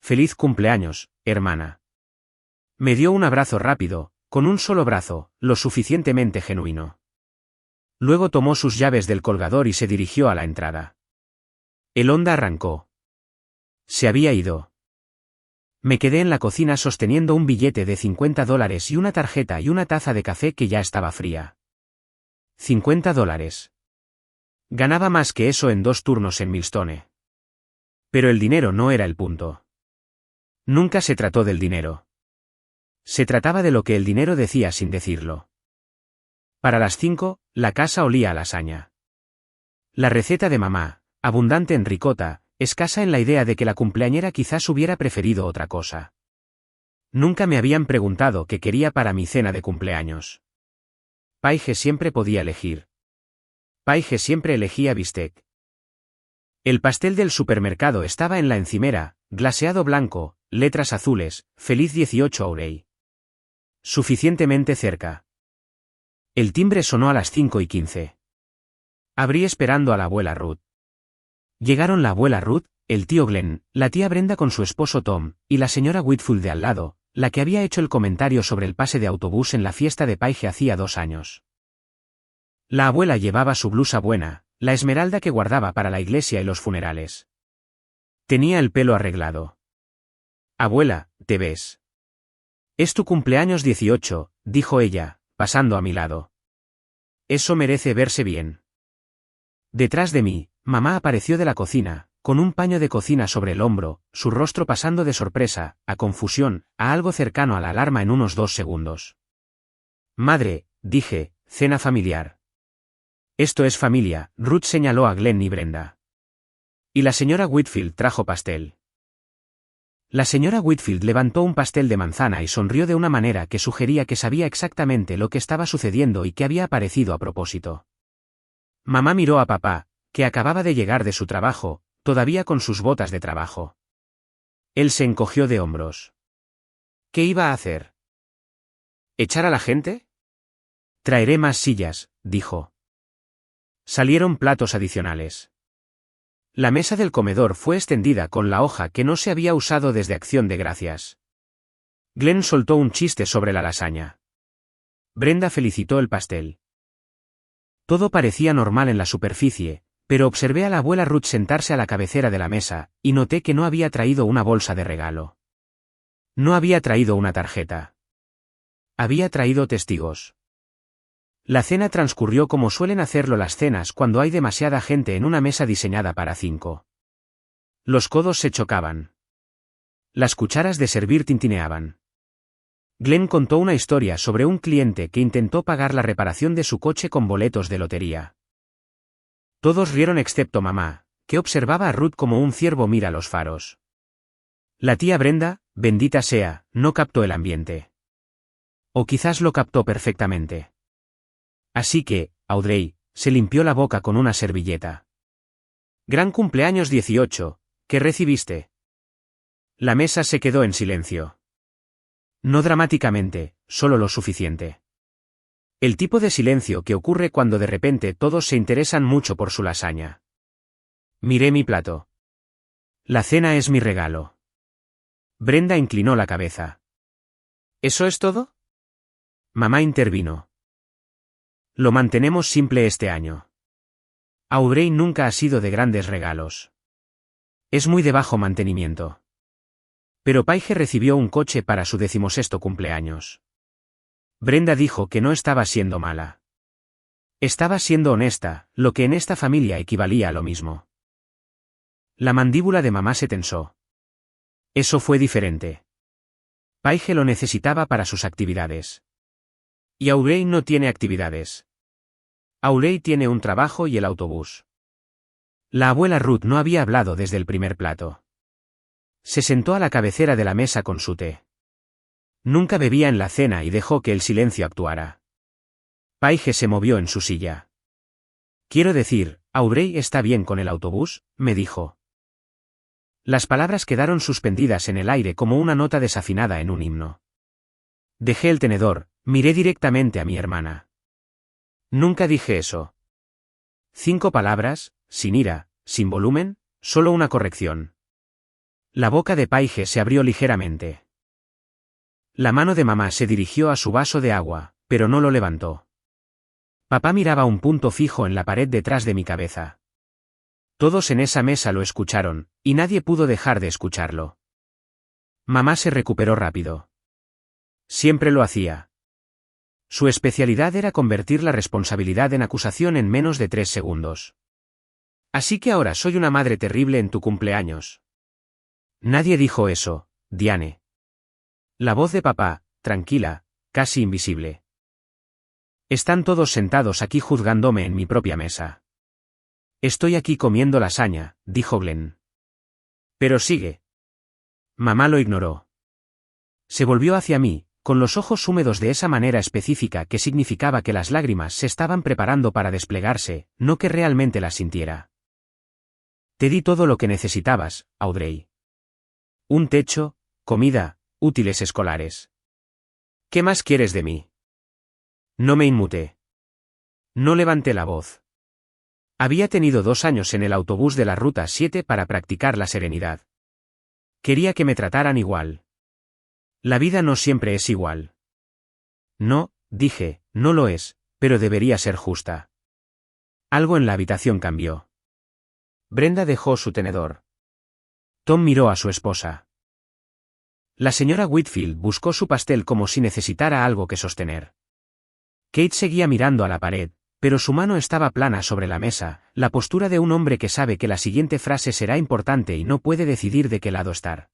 Feliz cumpleaños, hermana. Me dio un abrazo rápido, con un solo brazo, lo suficientemente genuino. Luego tomó sus llaves del colgador y se dirigió a la entrada. El Honda arrancó. Se había ido. Me quedé en la cocina sosteniendo un billete de $50 y una tarjeta y una taza de café que ya estaba fría. $50. Ganaba más que eso en 2 turnos en Millstone. Pero el dinero no era el punto. Nunca se trató del dinero. Se trataba de lo que el dinero decía sin decirlo. Para las 5, la casa olía a lasaña. La receta de mamá, abundante en ricota, escasa en la idea de que la cumpleañera quizás hubiera preferido otra cosa. Nunca me habían preguntado qué quería para mi cena de cumpleaños. Paige siempre podía elegir. Paige siempre elegía bistec. El pastel del supermercado estaba en la encimera, glaseado blanco, letras azules, feliz 18 Aurey. Suficientemente cerca. El timbre sonó a las 5:15. Abrí esperando a la abuela Ruth. Llegaron la abuela Ruth, el tío Glenn, la tía Brenda con su esposo Tom, y la señora Whitfield de al lado, la que había hecho el comentario sobre el pase de autobús en la fiesta de Paige hacía 2 años. La abuela llevaba su blusa buena, la esmeralda que guardaba para la iglesia y los funerales. Tenía el pelo arreglado. Abuela, ¿te ves? Es tu cumpleaños 18, dijo ella, pasando a mi lado. Eso merece verse bien. Detrás de mí, mamá apareció de la cocina, con un paño de cocina sobre el hombro, su rostro pasando de sorpresa, a confusión, a algo cercano a la alarma en unos 2 segundos. Madre, dije, cena familiar. Esto es familia, Ruth señaló a Glenn y Brenda. Y la señora Whitfield trajo pastel. La señora Whitfield levantó un pastel de manzana y sonrió de una manera que sugería que sabía exactamente lo que estaba sucediendo y que había aparecido a propósito. Mamá miró a papá, que acababa de llegar de su trabajo, todavía con sus botas de trabajo. Él se encogió de hombros. ¿Qué iba a hacer? ¿Echar a la gente? Traeré más sillas, dijo. Salieron platos adicionales. La mesa del comedor fue extendida con la hoja que no se había usado desde Acción de Gracias. Glenn soltó un chiste sobre la lasaña. Brenda felicitó el pastel. Todo parecía normal en la superficie, pero observé a la abuela Ruth sentarse a la cabecera de la mesa, y noté que no había traído una bolsa de regalo. No había traído una tarjeta. Había traído testigos. La cena transcurrió como suelen hacerlo las cenas cuando hay demasiada gente en una mesa diseñada para 5. Los codos se chocaban. Las cucharas de servir tintineaban. Glenn contó una historia sobre un cliente que intentó pagar la reparación de su coche con boletos de lotería. Todos rieron excepto mamá, que observaba a Ruth como un ciervo mira los faros. La tía Brenda, bendita sea, no captó el ambiente. O quizás lo captó perfectamente. Así que, Audrey, se limpió la boca con una servilleta. Gran cumpleaños 18, ¿qué recibiste? La mesa se quedó en silencio. No dramáticamente, solo lo suficiente. El tipo de silencio que ocurre cuando de repente todos se interesan mucho por su lasaña. Miré mi plato. La cena es mi regalo. Brenda inclinó la cabeza. ¿Eso es todo? Mamá intervino. Lo mantenemos simple este año. Audrey nunca ha sido de grandes regalos. Es muy de bajo mantenimiento. Pero Paige recibió un coche para su 16º cumpleaños. Brenda dijo que no estaba siendo mala. Estaba siendo honesta, lo que en esta familia equivalía a lo mismo. La mandíbula de mamá se tensó. Eso fue diferente. Paige lo necesitaba para sus actividades. Y Audrey no tiene actividades. Aurey tiene un trabajo y el autobús. La abuela Ruth no había hablado desde el primer plato. Se sentó a la cabecera de la mesa con su té. Nunca bebía en la cena y dejó que el silencio actuara. Paige se movió en su silla. Quiero decir, ¿Aurey está bien con el autobús?, me dijo. Las palabras quedaron suspendidas en el aire como una nota desafinada en un himno. Dejé el tenedor, miré directamente a mi hermana. Nunca dije eso. 5 palabras, sin ira, sin volumen, solo una corrección. La boca de Paige se abrió ligeramente. La mano de mamá se dirigió a su vaso de agua, pero no lo levantó. Papá miraba un punto fijo en la pared detrás de mi cabeza. Todos en esa mesa lo escucharon, y nadie pudo dejar de escucharlo. Mamá se recuperó rápido. Siempre lo hacía. Su especialidad era convertir la responsabilidad en acusación en menos de 3 segundos. Así que ahora soy una madre terrible en tu cumpleaños. Nadie dijo eso, Diane. La voz de papá, tranquila, casi invisible. Están todos sentados aquí juzgándome en mi propia mesa. Estoy aquí comiendo lasaña, dijo Glenn. Pero sigue. Mamá lo ignoró. Se volvió hacia mí, con los ojos húmedos de esa manera específica que significaba que las lágrimas se estaban preparando para desplegarse, no que realmente las sintiera. Te di todo lo que necesitabas, Audrey. Un techo, comida, útiles escolares. ¿Qué más quieres de mí? No me inmuté. No levanté la voz. Había tenido 2 años en el autobús de la Ruta 7 para practicar la serenidad. Quería que me trataran igual. La vida no siempre es igual. No, dije, no lo es, pero debería ser justa. Algo en la habitación cambió. Brenda dejó su tenedor. Tom miró a su esposa. La señora Whitfield buscó su pastel como si necesitara algo que sostener. Kate seguía mirando a la pared, pero su mano estaba plana sobre la mesa, la postura de un hombre que sabe que la siguiente frase será importante y no puede decidir de qué lado estar.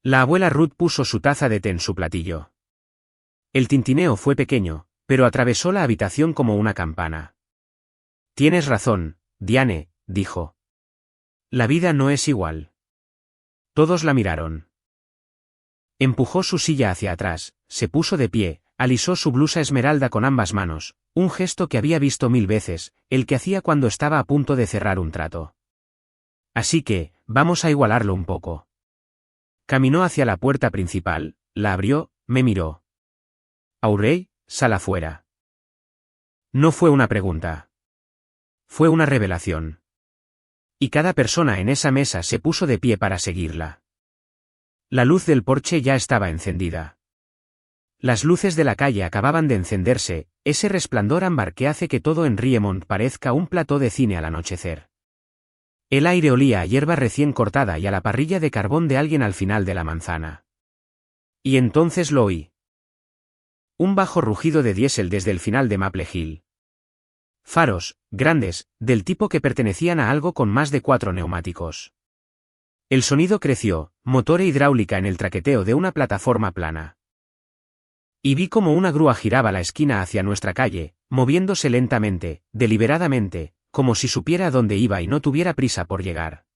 La abuela Ruth puso su taza de té en su platillo. El tintineo fue pequeño, pero atravesó la habitación como una campana. Tienes razón, Diane, dijo. La vida no es igual. Todos la miraron. Empujó su silla hacia atrás, se puso de pie, alisó su blusa esmeralda con ambas manos, un gesto que había visto 1000 veces, el que hacía cuando estaba a punto de cerrar un trato. Así que, vamos a igualarlo un poco. Caminó hacia la puerta principal, la abrió, me miró. Aurey, sal afuera. No fue una pregunta. Fue una revelación. Y cada persona en esa mesa se puso de pie para seguirla. La luz del porche ya estaba encendida. Las luces de la calle acababan de encenderse, ese resplandor ámbar que hace que todo en Riemont parezca un plató de cine al anochecer. El aire olía a hierba recién cortada y a la parrilla de carbón de alguien al final de la manzana. Y entonces lo oí. Un bajo rugido de diésel desde el final de Maple Hill. Faros, grandes, del tipo que pertenecían a algo con más de 4 neumáticos. El sonido creció, motor e hidráulica en el traqueteo de una plataforma plana. Y vi como una grúa giraba la esquina hacia nuestra calle, moviéndose lentamente, deliberadamente, como si supiera dónde iba y no tuviera prisa por llegar.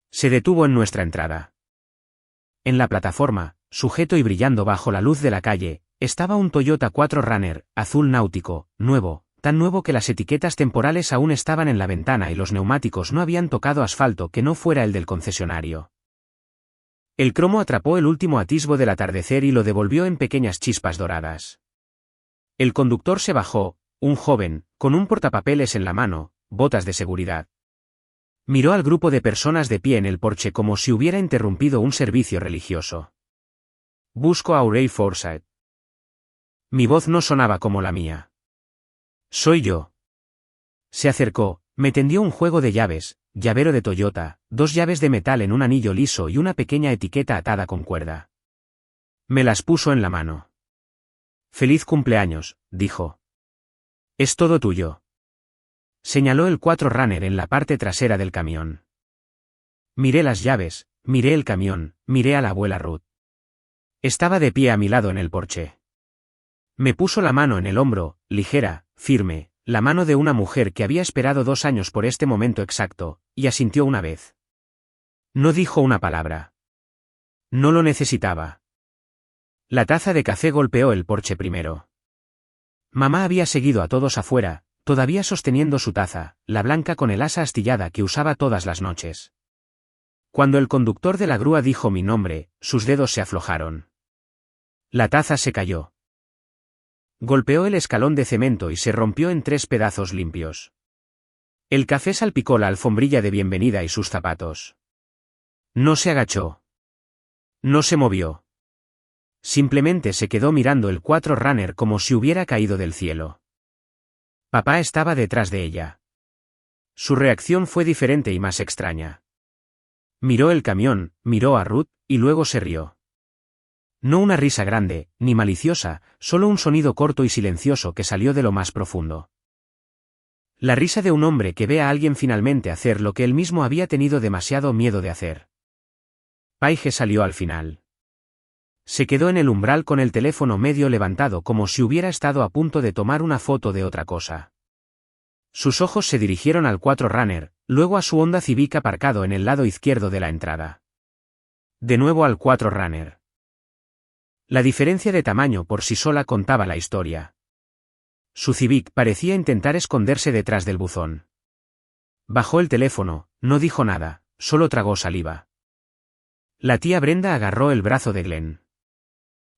Se detuvo en nuestra entrada. En la plataforma, sujeto y brillando bajo la luz de la calle, estaba un Toyota 4Runner, azul náutico, nuevo, tan nuevo que las etiquetas temporales aún estaban en la ventana y los neumáticos no habían tocado asfalto que no fuera el del concesionario. El cromo atrapó el último atisbo del atardecer y lo devolvió en pequeñas chispas doradas. El conductor se bajó, un joven, con un portapapeles en la mano, botas de seguridad. Miró al grupo de personas de pie en el porche como si hubiera interrumpido un servicio religioso. Busco a Aurey Forsyth. Mi voz no sonaba como la mía. Soy yo. Se acercó, me tendió un juego de llaves, llavero de Toyota, 2 llaves de metal en un anillo liso y una pequeña etiqueta atada con cuerda. Me las puso en la mano. Feliz cumpleaños, dijo. Es todo tuyo. Señaló el 4Runner en la parte trasera del camión. Miré las llaves, miré el camión, miré a la abuela Ruth. Estaba de pie a mi lado en el porche. Me puso la mano en el hombro, ligera, firme, la mano de una mujer que había esperado 2 años por este momento exacto, y asintió una vez. No dijo una palabra. No lo necesitaba. La taza de café golpeó el porche primero. Mamá había seguido a todos afuera, todavía sosteniendo su taza, la blanca con el asa astillada que usaba todas las noches. Cuando el conductor de la grúa dijo mi nombre, sus dedos se aflojaron. La taza se cayó. Golpeó el escalón de cemento y se rompió en 3 pedazos limpios. El café salpicó la alfombrilla de bienvenida y sus zapatos. No se agachó. No se movió. Simplemente se quedó mirando el 4Runner como si hubiera caído del cielo. Papá estaba detrás de ella. Su reacción fue diferente y más extraña. Miró el camión, miró a Ruth, y luego se rió. No una risa grande, ni maliciosa, solo un sonido corto y silencioso que salió de lo más profundo. La risa de un hombre que ve a alguien finalmente hacer lo que él mismo había tenido demasiado miedo de hacer. Paige salió al final. Se quedó en el umbral con el teléfono medio levantado como si hubiera estado a punto de tomar una foto de otra cosa. Sus ojos se dirigieron al 4Runner, luego a su Honda Civic aparcado en el lado izquierdo de la entrada. De nuevo al 4Runner. La diferencia de tamaño por sí sola contaba la historia. Su Civic parecía intentar esconderse detrás del buzón. Bajó el teléfono, no dijo nada, solo tragó saliva. La tía Brenda agarró el brazo de Glenn.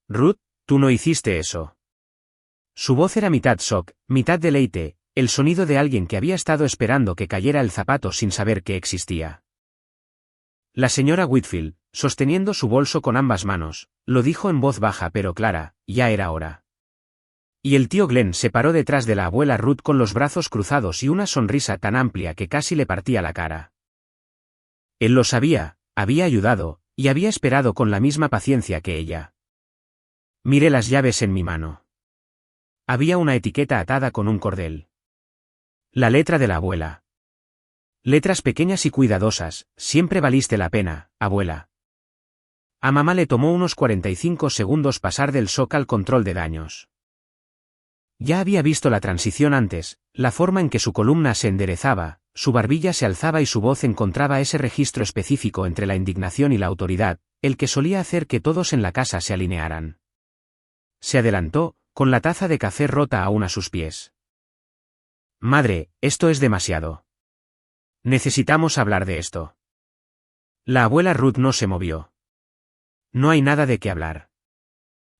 Ruth, tú no hiciste eso. Su voz era mitad shock, mitad deleite, el sonido de alguien que había estado esperando que cayera el zapato sin saber que existía. La señora Whitfield, sosteniendo su bolso con ambas manos, lo dijo en voz baja pero clara, ya era hora. Y el tío Glenn se paró detrás de la abuela Ruth con los brazos cruzados y una sonrisa tan amplia que casi le partía la cara. Él lo sabía, había ayudado, y había esperado con la misma paciencia que ella. Miré las llaves en mi mano. Había una etiqueta atada con un cordel. La letra de la abuela. Letras pequeñas y cuidadosas, siempre valiste la pena, abuela. A mamá le tomó unos 45 segundos pasar del shock al control de daños. Ya había visto la transición antes, la forma en que su columna se enderezaba, su barbilla se alzaba y su voz encontraba ese registro específico entre la indignación y la autoridad, el que solía hacer que todos en la casa se alinearan. Se adelantó, con la taza de café rota aún a sus pies. Madre, esto es demasiado. Necesitamos hablar de esto. La abuela Ruth no se movió. No hay nada de qué hablar.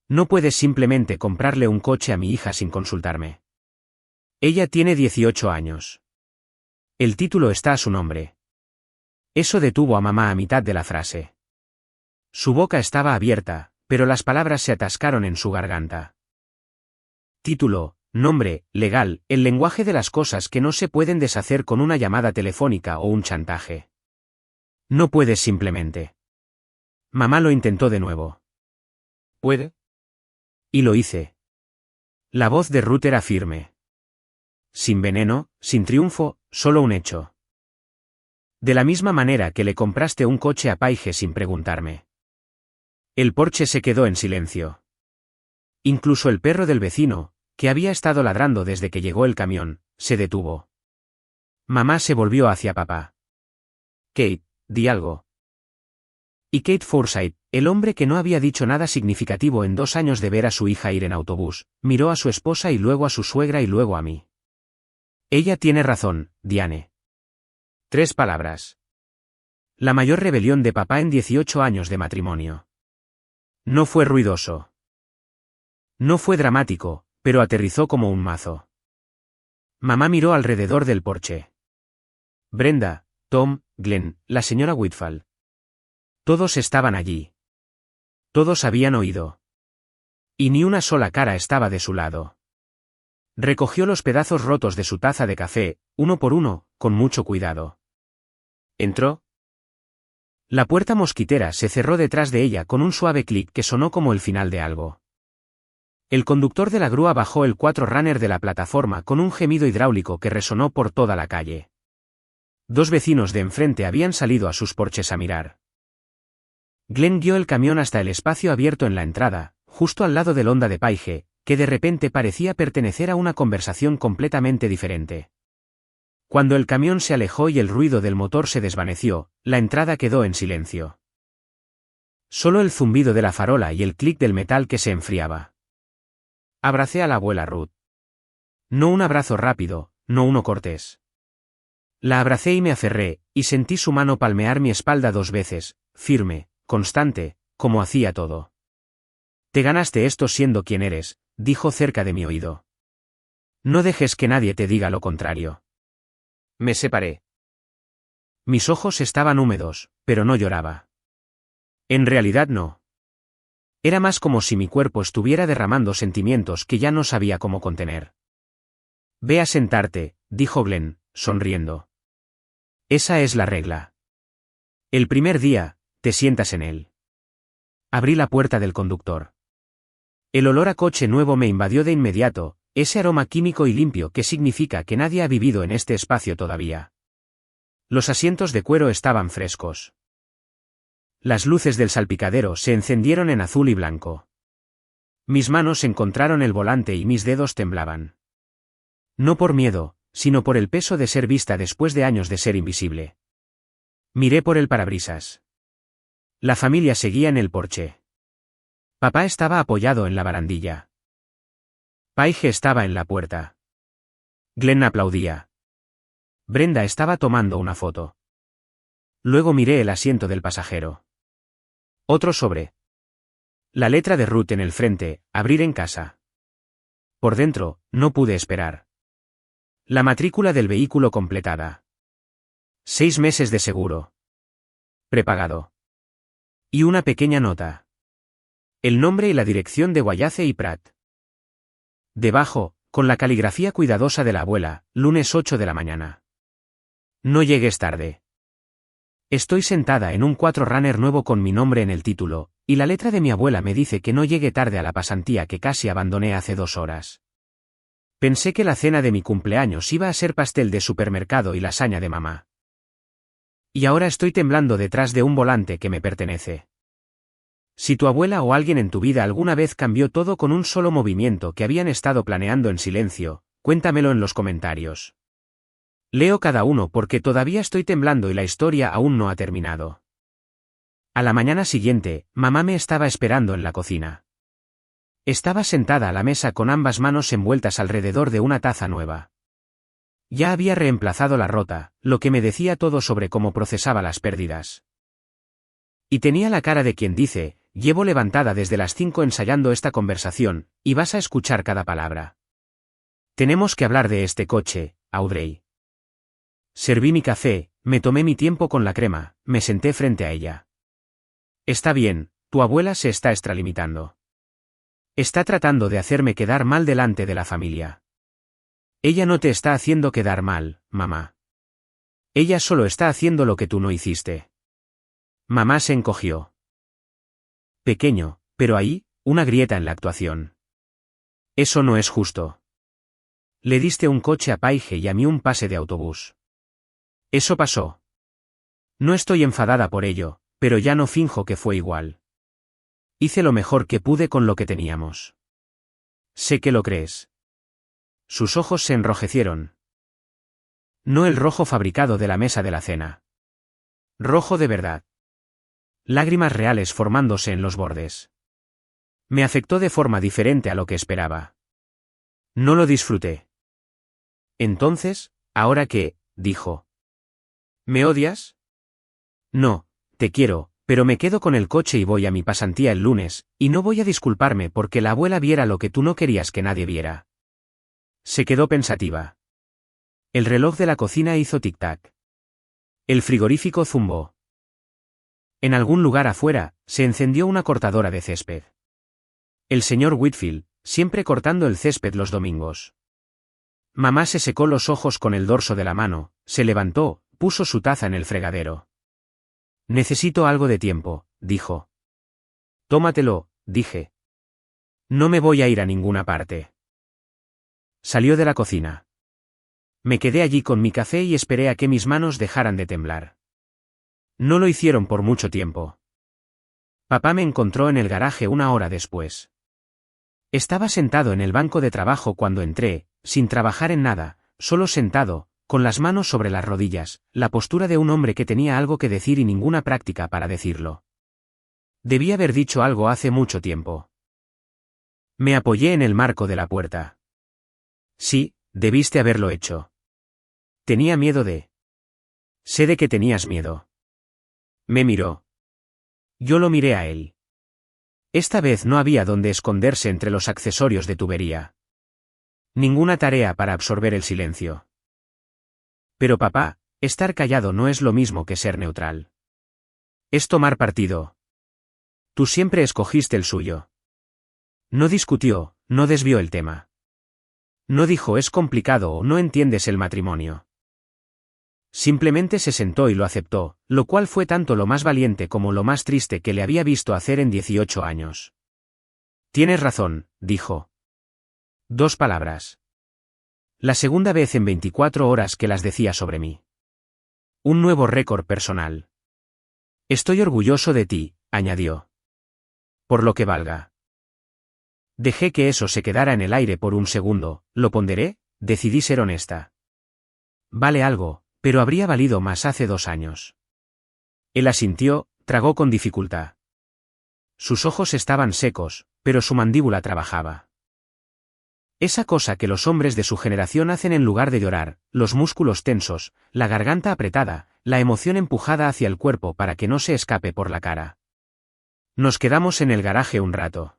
No puedes simplemente comprarle un coche a mi hija sin consultarme. Ella tiene 18 años. El título está a su nombre. Eso detuvo a mamá a mitad de la frase. Su boca estaba abierta, pero las palabras se atascaron en su garganta. Título, nombre, legal, el lenguaje de las cosas que no se pueden deshacer con una llamada telefónica o un chantaje. No puedes simplemente. Mamá lo intentó de nuevo. ¿Puede? Y lo hice. La voz de Ruth era firme. Sin veneno, sin triunfo, solo un hecho. De la misma manera que le compraste un coche a Paige sin preguntarme. El porche se quedó en silencio. Incluso el perro del vecino, que había estado ladrando desde que llegó el camión, se detuvo. Mamá se volvió hacia papá. Kate, di algo. Y Kate Forsyth, el hombre que no había dicho nada significativo en 2 años de ver a su hija ir en autobús, miró a su esposa y luego a su suegra y luego a mí. Ella tiene razón, Diane. 3 palabras. La mayor rebelión de papá en 18 años de matrimonio. No fue ruidoso. No fue dramático, pero aterrizó como un mazo. Mamá miró alrededor del porche. Brenda, Tom, Glenn, la señora Whitfield. Todos estaban allí. Todos habían oído. Y ni una sola cara estaba de su lado. Recogió los pedazos rotos de su taza de café, uno por uno, con mucho cuidado. ¿Entró? La puerta mosquitera se cerró detrás de ella con un suave clic que sonó como el final de algo. El conductor de la grúa bajó el 4Runner de la plataforma con un gemido hidráulico que resonó por toda la calle. 2 vecinos de enfrente habían salido a sus porches a mirar. Glenn guió el camión hasta el espacio abierto en la entrada, justo al lado del Honda de Paige, que de repente parecía pertenecer a una conversación completamente diferente. Cuando el camión se alejó y el ruido del motor se desvaneció, la entrada quedó en silencio. Solo el zumbido de la farola y el clic del metal que se enfriaba. Abracé a la abuela Ruth. No un abrazo rápido, no uno cortés. La abracé y me aferré, y sentí su mano palmear mi espalda 2 veces, firme, constante, como hacía todo. Te ganaste esto siendo quien eres, dijo cerca de mi oído. No dejes que nadie te diga lo contrario. Me separé. Mis ojos estaban húmedos, pero no lloraba. En realidad no. Era más como si mi cuerpo estuviera derramando sentimientos que ya no sabía cómo contener. Ve a sentarte, dijo Glenn, sonriendo. Esa es la regla. El primer día, te sientas en él. Abrí la puerta del conductor. El olor a coche nuevo me invadió de inmediato, ese aroma químico y limpio que significa que nadie ha vivido en este espacio todavía. Los asientos de cuero estaban frescos. Las luces del salpicadero se encendieron en azul y blanco. Mis manos encontraron el volante y mis dedos temblaban. No por miedo, sino por el peso de ser vista después de años de ser invisible. Miré por el parabrisas. La familia seguía en el porche. Papá estaba apoyado en la barandilla. Paige estaba en la puerta. Glenn aplaudía. Brenda estaba tomando una foto. Luego miré el asiento del pasajero. Otro sobre. La letra de Ruth en el frente, abrir en casa. Por dentro, no pude esperar. La matrícula del vehículo completada. 6 meses de seguro. Prepagado. Y una pequeña nota. El nombre y la dirección de Wallace y Pratt. Debajo, con la caligrafía cuidadosa de la abuela, lunes 8 de la mañana. No llegues tarde. Estoy sentada en un 4Runner nuevo con mi nombre en el título, y la letra de mi abuela me dice que no llegue tarde a la pasantía que casi abandoné hace 2 horas. Pensé que la cena de mi cumpleaños iba a ser pastel de supermercado y lasaña de mamá. Y ahora estoy temblando detrás de un volante que me pertenece. Si tu abuela o alguien en tu vida alguna vez cambió todo con un solo movimiento que habían estado planeando en silencio, cuéntamelo en los comentarios. Leo cada uno porque todavía estoy temblando y la historia aún no ha terminado. A la mañana siguiente, mamá me estaba esperando en la cocina. Estaba sentada a la mesa con ambas manos envueltas alrededor de una taza nueva. Ya había reemplazado la rota, lo que me decía todo sobre cómo procesaba las pérdidas. Y tenía la cara de quien dice, llevo levantada desde las 5 ensayando esta conversación, y vas a escuchar cada palabra. Tenemos que hablar de este coche, Audrey. Serví mi café, me tomé mi tiempo con la crema, me senté frente a ella. Está bien, tu abuela se está extralimitando. Está tratando de hacerme quedar mal delante de la familia. Ella no te está haciendo quedar mal, mamá. Ella solo está haciendo lo que tú no hiciste. Mamá se encogió. Pequeño, pero ahí, una grieta en la actuación. Eso no es justo. Le diste un coche a Paige y a mí un pase de autobús. Eso pasó. No estoy enfadada por ello, pero ya no finjo que fue igual. Hice lo mejor que pude con lo que teníamos. Sé que lo crees. Sus ojos se enrojecieron. No el rojo fabricado de la mesa de la cena. Rojo de verdad. Lágrimas reales formándose en los bordes. Me afectó de forma diferente a lo que esperaba. No lo disfruté. Entonces, ¿ahora qué?, dijo. ¿Me odias? No, te quiero, pero me quedo con el coche y voy a mi pasantía el lunes, y no voy a disculparme porque la abuela viera lo que tú no querías que nadie viera. Se quedó pensativa. El reloj de la cocina hizo tic-tac. El frigorífico zumbó. En algún lugar afuera, se encendió una cortadora de césped. El señor Whitfield, siempre cortando el césped los domingos. Mamá se secó los ojos con el dorso de la mano, se levantó, puso su taza en el fregadero. Necesito algo de tiempo, dijo. Tómatelo, dije. No me voy a ir a ninguna parte. Salió de la cocina. Me quedé allí con mi café y esperé a que mis manos dejaran de temblar. No lo hicieron por mucho tiempo. Papá me encontró en el garaje 1 hora después. Estaba sentado en el banco de trabajo cuando entré, sin trabajar en nada, solo sentado, con las manos sobre las rodillas, la postura de un hombre que tenía algo que decir y ninguna práctica para decirlo. Debí haber dicho algo hace mucho tiempo. Me apoyé en el marco de la puerta. Sí, debiste haberlo hecho. Tenía miedo de... Sé de que tenías miedo. Me miró. Yo lo miré a él. Esta vez no había donde esconderse entre los accesorios de tubería. Ninguna tarea para absorber el silencio. Pero papá, estar callado no es lo mismo que ser neutral. Es tomar partido. Tú siempre escogiste el suyo. No discutió, no desvió el tema. No dijo es complicado o no entiendes el matrimonio. Simplemente se sentó y lo aceptó, lo cual fue tanto lo más valiente como lo más triste que le había visto hacer en 18 años. Tienes razón, dijo. 2 palabras. La segunda vez en 24 horas que las decía sobre mí. Un nuevo récord personal. Estoy orgulloso de ti, añadió. Por lo que valga. Dejé que eso se quedara en el aire por un segundo, ¿lo ponderé? Decidí ser honesta. Vale algo, pero habría valido más hace 2 años. Él asintió, tragó con dificultad. Sus ojos estaban secos, pero su mandíbula trabajaba. Esa cosa que los hombres de su generación hacen en lugar de llorar, los músculos tensos, la garganta apretada, la emoción empujada hacia el cuerpo para que no se escape por la cara. Nos quedamos en el garaje un rato.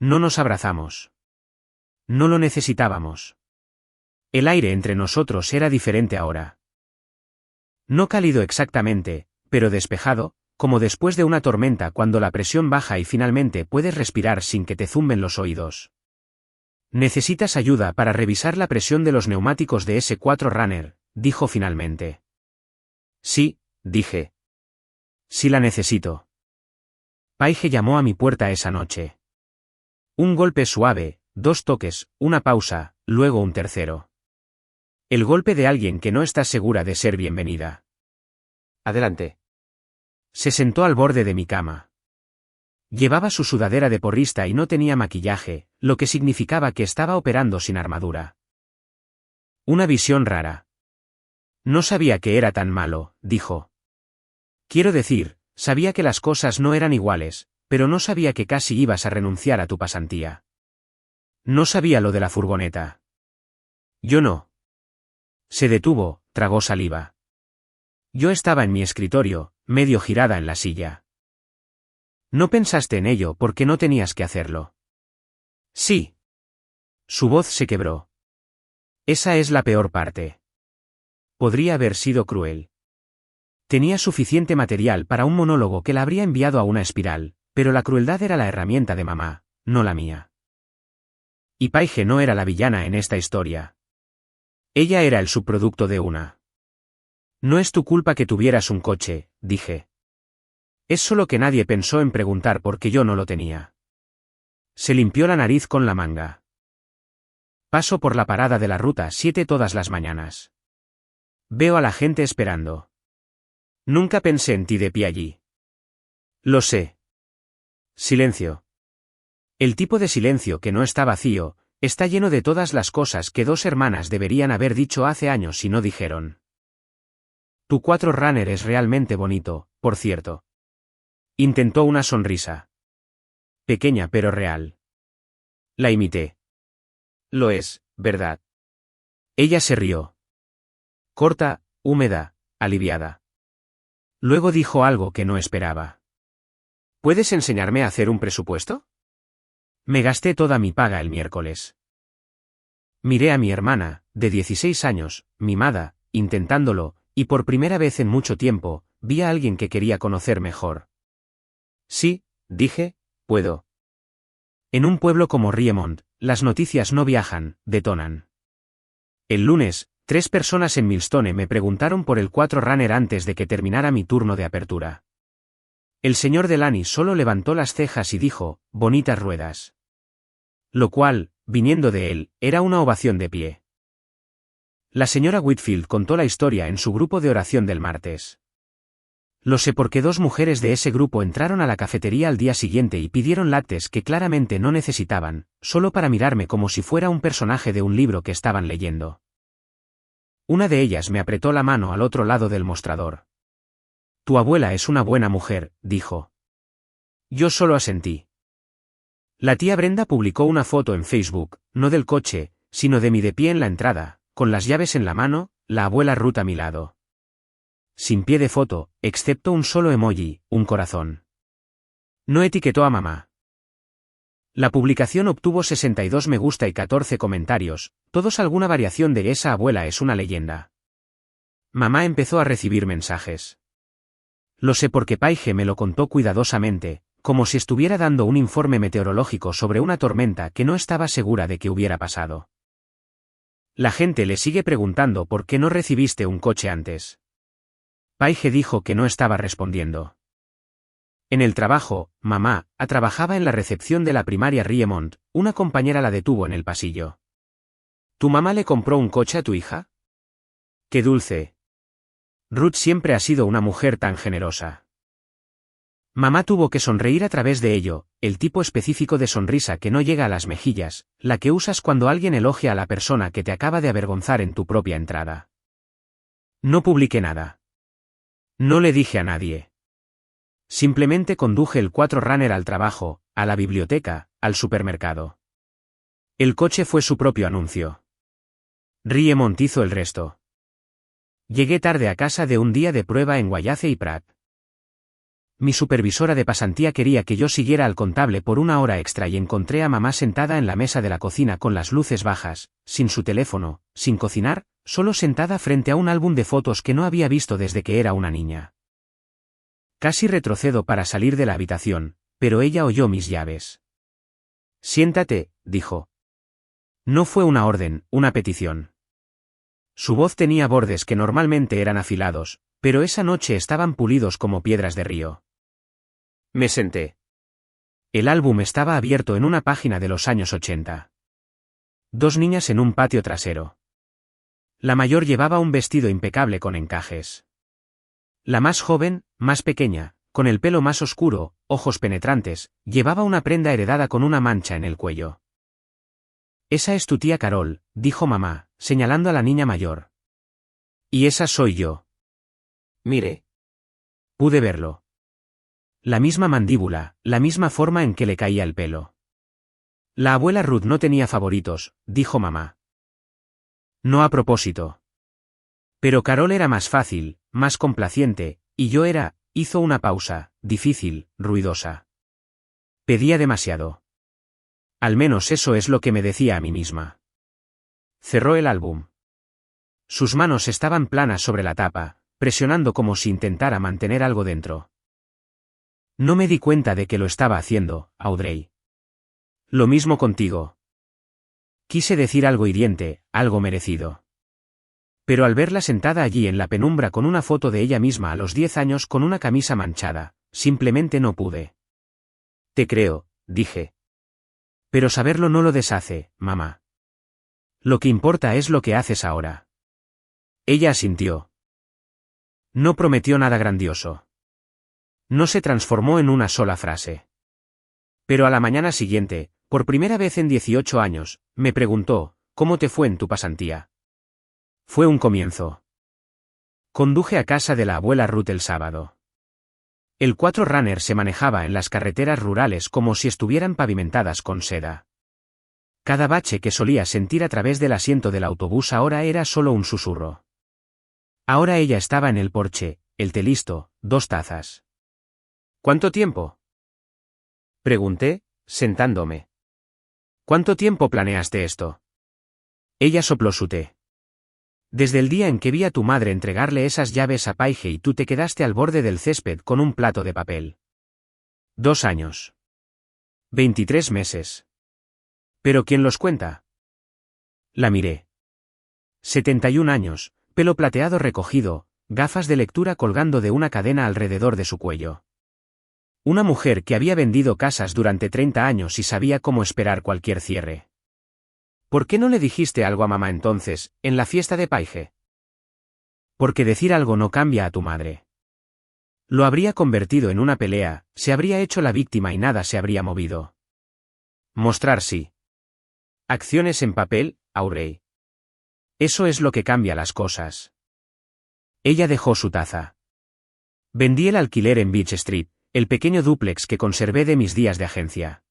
No nos abrazamos. No lo necesitábamos. El aire entre nosotros era diferente ahora. No cálido exactamente, pero despejado, como después de una tormenta cuando la presión baja y finalmente puedes respirar sin que te zumben los oídos. Necesitas ayuda para revisar la presión de los neumáticos de ese 4Runner, dijo finalmente. Sí, dije. Sí la necesito. Paige llamó a mi puerta esa noche. Un golpe suave, 2 toques, una pausa, luego un tercero. El golpe de alguien que no está segura de ser bienvenida. Adelante. Se sentó al borde de mi cama. Llevaba su sudadera de porrista y no tenía maquillaje, lo que significaba que estaba operando sin armadura. Una visión rara. No sabía que era tan malo, dijo. Quiero decir, sabía que las cosas no eran iguales, pero no sabía que casi ibas a renunciar a tu pasantía. No sabía lo de la furgoneta. Yo no. Se detuvo, tragó saliva. Yo estaba en mi escritorio, medio girada en la silla. No pensaste en ello porque no tenías que hacerlo. Sí. Su voz se quebró. Esa es la peor parte. Podría haber sido cruel. Tenía suficiente material para un monólogo que la habría enviado a una espiral, pero la crueldad era la herramienta de mamá, no la mía. Y Paige no era la villana en esta historia. Ella era el subproducto de una. No es tu culpa que tuvieras un coche, dije. Es solo que nadie pensó en preguntar por qué yo no lo tenía. Se limpió la nariz con la manga. Paso por la parada de la ruta 7 todas las mañanas. Veo a la gente esperando. Nunca pensé en ti de pie allí. Lo sé. Silencio. El tipo de silencio que no está vacío, está lleno de todas las cosas que 2 hermanas deberían haber dicho hace años y no dijeron. Tu 4Runner es realmente bonito, por cierto. Intentó una sonrisa. Pequeña pero real. La imité. Lo es, ¿verdad? Ella se rió. Corta, húmeda, aliviada. Luego dijo algo que no esperaba. ¿Puedes enseñarme a hacer un presupuesto? Me gasté toda mi paga el miércoles. Miré a mi hermana, de 16 años, mimada, intentándolo, y por primera vez en mucho tiempo, vi a alguien que quería conocer mejor. Sí, dije, puedo. En un pueblo como Riemont, las noticias no viajan, detonan. El lunes, 3 personas en Millstone me preguntaron por el 4Runner antes de que terminara mi turno de apertura. El señor Delany solo levantó las cejas y dijo, bonitas ruedas. Lo cual, viniendo de él, era una ovación de pie. La señora Whitfield contó la historia en su grupo de oración del martes. Lo sé porque dos mujeres de ese grupo entraron a la cafetería al día siguiente y pidieron lattes que claramente no necesitaban, solo para mirarme como si fuera un personaje de un libro que estaban leyendo. Una de ellas me apretó la mano al otro lado del mostrador. Tu abuela es una buena mujer, dijo. Yo solo asentí. La tía Brenda publicó una foto en Facebook, no del coche, sino de mí de pie en la entrada, con las llaves en la mano, la abuela Ruth a mi lado. Sin pie de foto, excepto un solo emoji, un corazón. No etiquetó a mamá. La publicación obtuvo 62 me gusta y 14 comentarios, todos alguna variación de esa abuela es una leyenda. Mamá empezó a recibir mensajes. Lo sé porque Paige me lo contó cuidadosamente, como si estuviera dando un informe meteorológico sobre una tormenta que no estaba segura de que hubiera pasado. La gente le sigue preguntando por qué no recibiste un coche antes. Paige dijo que no estaba respondiendo. En el trabajo, mamá, trabajaba en la recepción de la primaria Riemont, una compañera la detuvo en el pasillo. ¿Tu mamá le compró un coche a tu hija? ¡Qué dulce! Ruth siempre ha sido una mujer tan generosa. Mamá tuvo que sonreír a través de ello, el tipo específico de sonrisa que no llega a las mejillas, la que usas cuando alguien elogia a la persona que te acaba de avergonzar en tu propia entrada. No publiqué nada. No le dije a nadie. Simplemente conduje el 4Runner al trabajo, a la biblioteca, al supermercado. El coche fue su propio anuncio. Riemont hizo el resto. Llegué tarde a casa de un día de prueba en Wayace y Pratt. Mi supervisora de pasantía quería que yo siguiera al contable por una hora extra y encontré a mamá sentada en la mesa de la cocina con las luces bajas, sin su teléfono, sin cocinar, solo sentada frente a un álbum de fotos que no había visto desde que era una niña. Casi retrocedo para salir de la habitación, pero ella oyó mis llaves. Siéntate, dijo. No fue una orden, una petición. Su voz tenía bordes que normalmente eran afilados, pero esa noche estaban pulidos como piedras de río. Me senté. El álbum estaba abierto en una página de los años 80. Dos niñas en un patio trasero. La mayor llevaba un vestido impecable con encajes. La más joven, más pequeña, con el pelo más oscuro, ojos penetrantes, llevaba una prenda heredada con una mancha en el cuello. Esa es tu tía Carol, dijo mamá, señalando a la niña mayor. Y esa soy yo. Mire. Pude verlo. La misma mandíbula, la misma forma en que le caía el pelo. La abuela Ruth no tenía favoritos, dijo mamá. No a propósito. Pero Carol era más fácil, más complaciente, y yo hizo una pausa, difícil, ruidosa. Pedía demasiado. Al menos eso es lo que me decía a mí misma. Cerró el álbum. Sus manos estaban planas sobre la tapa, presionando como si intentara mantener algo dentro. No me di cuenta de que lo estaba haciendo, Audrey. Lo mismo contigo. Quise decir algo hiriente, algo merecido. Pero al verla sentada allí en la penumbra con una foto de ella misma a los 10 años con una camisa manchada, simplemente no pude. Te creo, dije. Pero saberlo no lo deshace, mamá. Lo que importa es lo que haces ahora. Ella asintió. No prometió nada grandioso. No se transformó en una sola frase. Pero a la mañana siguiente, por primera vez en 18 años, me preguntó, ¿cómo te fue en tu pasantía? Fue un comienzo. Conduje a casa de la abuela Ruth el sábado. El 4Runner se manejaba en las carreteras rurales como si estuvieran pavimentadas con seda. Cada bache que solía sentir a través del asiento del autobús ahora era solo un susurro. Ahora ella estaba en el porche, el té listo, 2 tazas. ¿Cuánto tiempo? Pregunté, sentándome. ¿Cuánto tiempo planeaste esto? Ella sopló su té. Desde el día en que vi a tu madre entregarle esas llaves a Paige y tú te quedaste al borde del césped con un plato de papel. 2 años. 23 meses. ¿Pero quién los cuenta? La miré. 71 años, pelo plateado recogido, gafas de lectura colgando de una cadena alrededor de su cuello. Una mujer que había vendido casas durante 30 años y sabía cómo esperar cualquier cierre. ¿Por qué no le dijiste algo a mamá entonces, en la fiesta de Paige? Porque decir algo no cambia a tu madre. Lo habría convertido en una pelea, se habría hecho la víctima y nada se habría movido. Mostrar sí. Acciones en papel, Aurey. Eso es lo que cambia las cosas. Ella dejó su taza. Vendí el alquiler en Beach Street, el pequeño dúplex que conservé de mis días de agencia.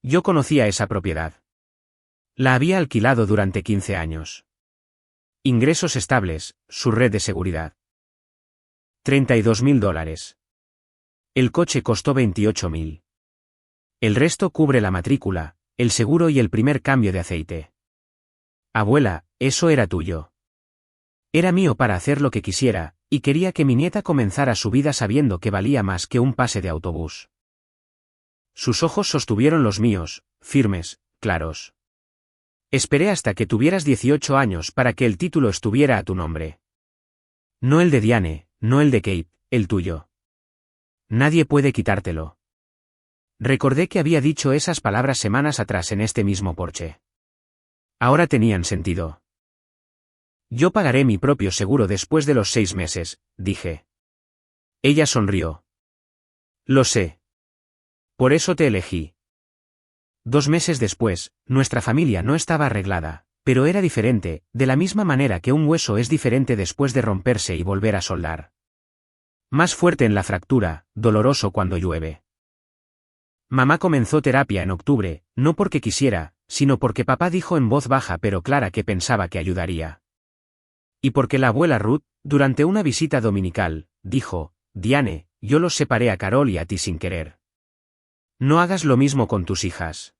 Yo conocía esa propiedad. La había alquilado durante 15 años. Ingresos estables, su red de seguridad. $32.000. El coche costó $28.000. El resto cubre la matrícula, el seguro y el primer cambio de aceite. Abuela, eso era tuyo. Era mío para hacer lo que quisiera, y quería que mi nieta comenzara su vida sabiendo que valía más que un pase de autobús. Sus ojos sostuvieron los míos, firmes, claros. Esperé hasta que tuvieras 18 años para que el título estuviera a tu nombre. No el de Diane, no el de Kate, el tuyo. Nadie puede quitártelo. Recordé que había dicho esas palabras semanas atrás en este mismo porche. Ahora tenían sentido. Yo pagaré mi propio seguro después de los 6 meses, dije. Ella sonrió. Lo sé. Por eso te elegí. 2 meses después, nuestra familia no estaba arreglada, pero era diferente, de la misma manera que un hueso es diferente después de romperse y volver a soldar. Más fuerte en la fractura, doloroso cuando llueve. Mamá comenzó terapia en octubre, no porque quisiera, sino porque papá dijo en voz baja pero clara que pensaba que ayudaría. Y porque la abuela Ruth, durante una visita dominical, dijo, Diane, yo los separé a Carol y a ti sin querer. No hagas lo mismo con tus hijas.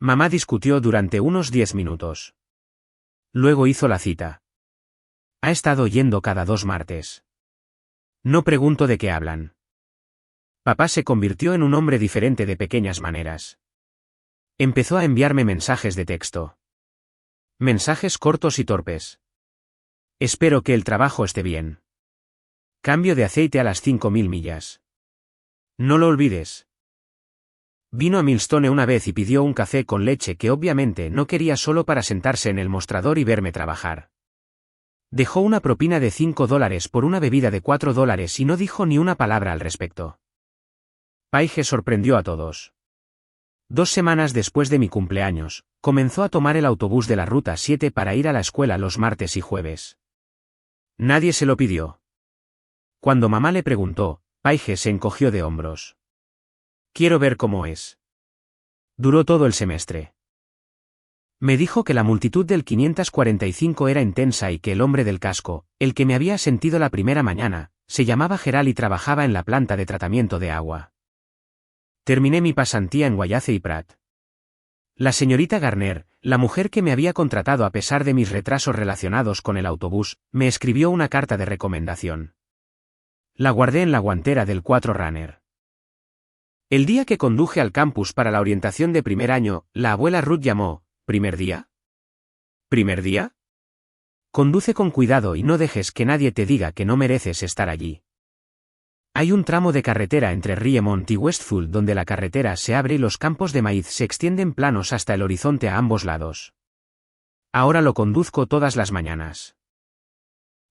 Mamá discutió durante unos 10 minutos. Luego hizo la cita. Ha estado yendo cada 2 martes. No pregunto de qué hablan. Papá se convirtió en un hombre diferente de pequeñas maneras. Empezó a enviarme mensajes de texto. Mensajes cortos y torpes. Espero que el trabajo esté bien. Cambio de aceite a las 5.000 millas. No lo olvides. Vino a Millstone una vez y pidió un café con leche que obviamente no quería solo para sentarse en el mostrador y verme trabajar. Dejó una propina de $5 por una bebida de $4 y no dijo ni una palabra al respecto. Paige sorprendió a todos. 2 semanas después de mi cumpleaños, comenzó a tomar el autobús de la Ruta 7 para ir a la escuela los martes y jueves. Nadie se lo pidió. Cuando mamá le preguntó, Paige se encogió de hombros. Quiero ver cómo es. Duró todo el semestre. Me dijo que la multitud del 545 era intensa y que el hombre del casco, el que me había sentido la primera mañana, se llamaba Gerald y trabajaba en la planta de tratamiento de agua. Terminé mi pasantía en Wayace y Pratt. La señorita Garner, la mujer que me había contratado a pesar de mis retrasos relacionados con el autobús, me escribió una carta de recomendación. La guardé en la guantera del 4Runner. El día que conduje al campus para la orientación de primer año, la abuela Ruth llamó, ¿primer día? ¿Primer día? Conduce con cuidado y no dejes que nadie te diga que no mereces estar allí. Hay un tramo de carretera entre Riemont y Westfield donde la carretera se abre y los campos de maíz se extienden planos hasta el horizonte a ambos lados. Ahora lo conduzco todas las mañanas.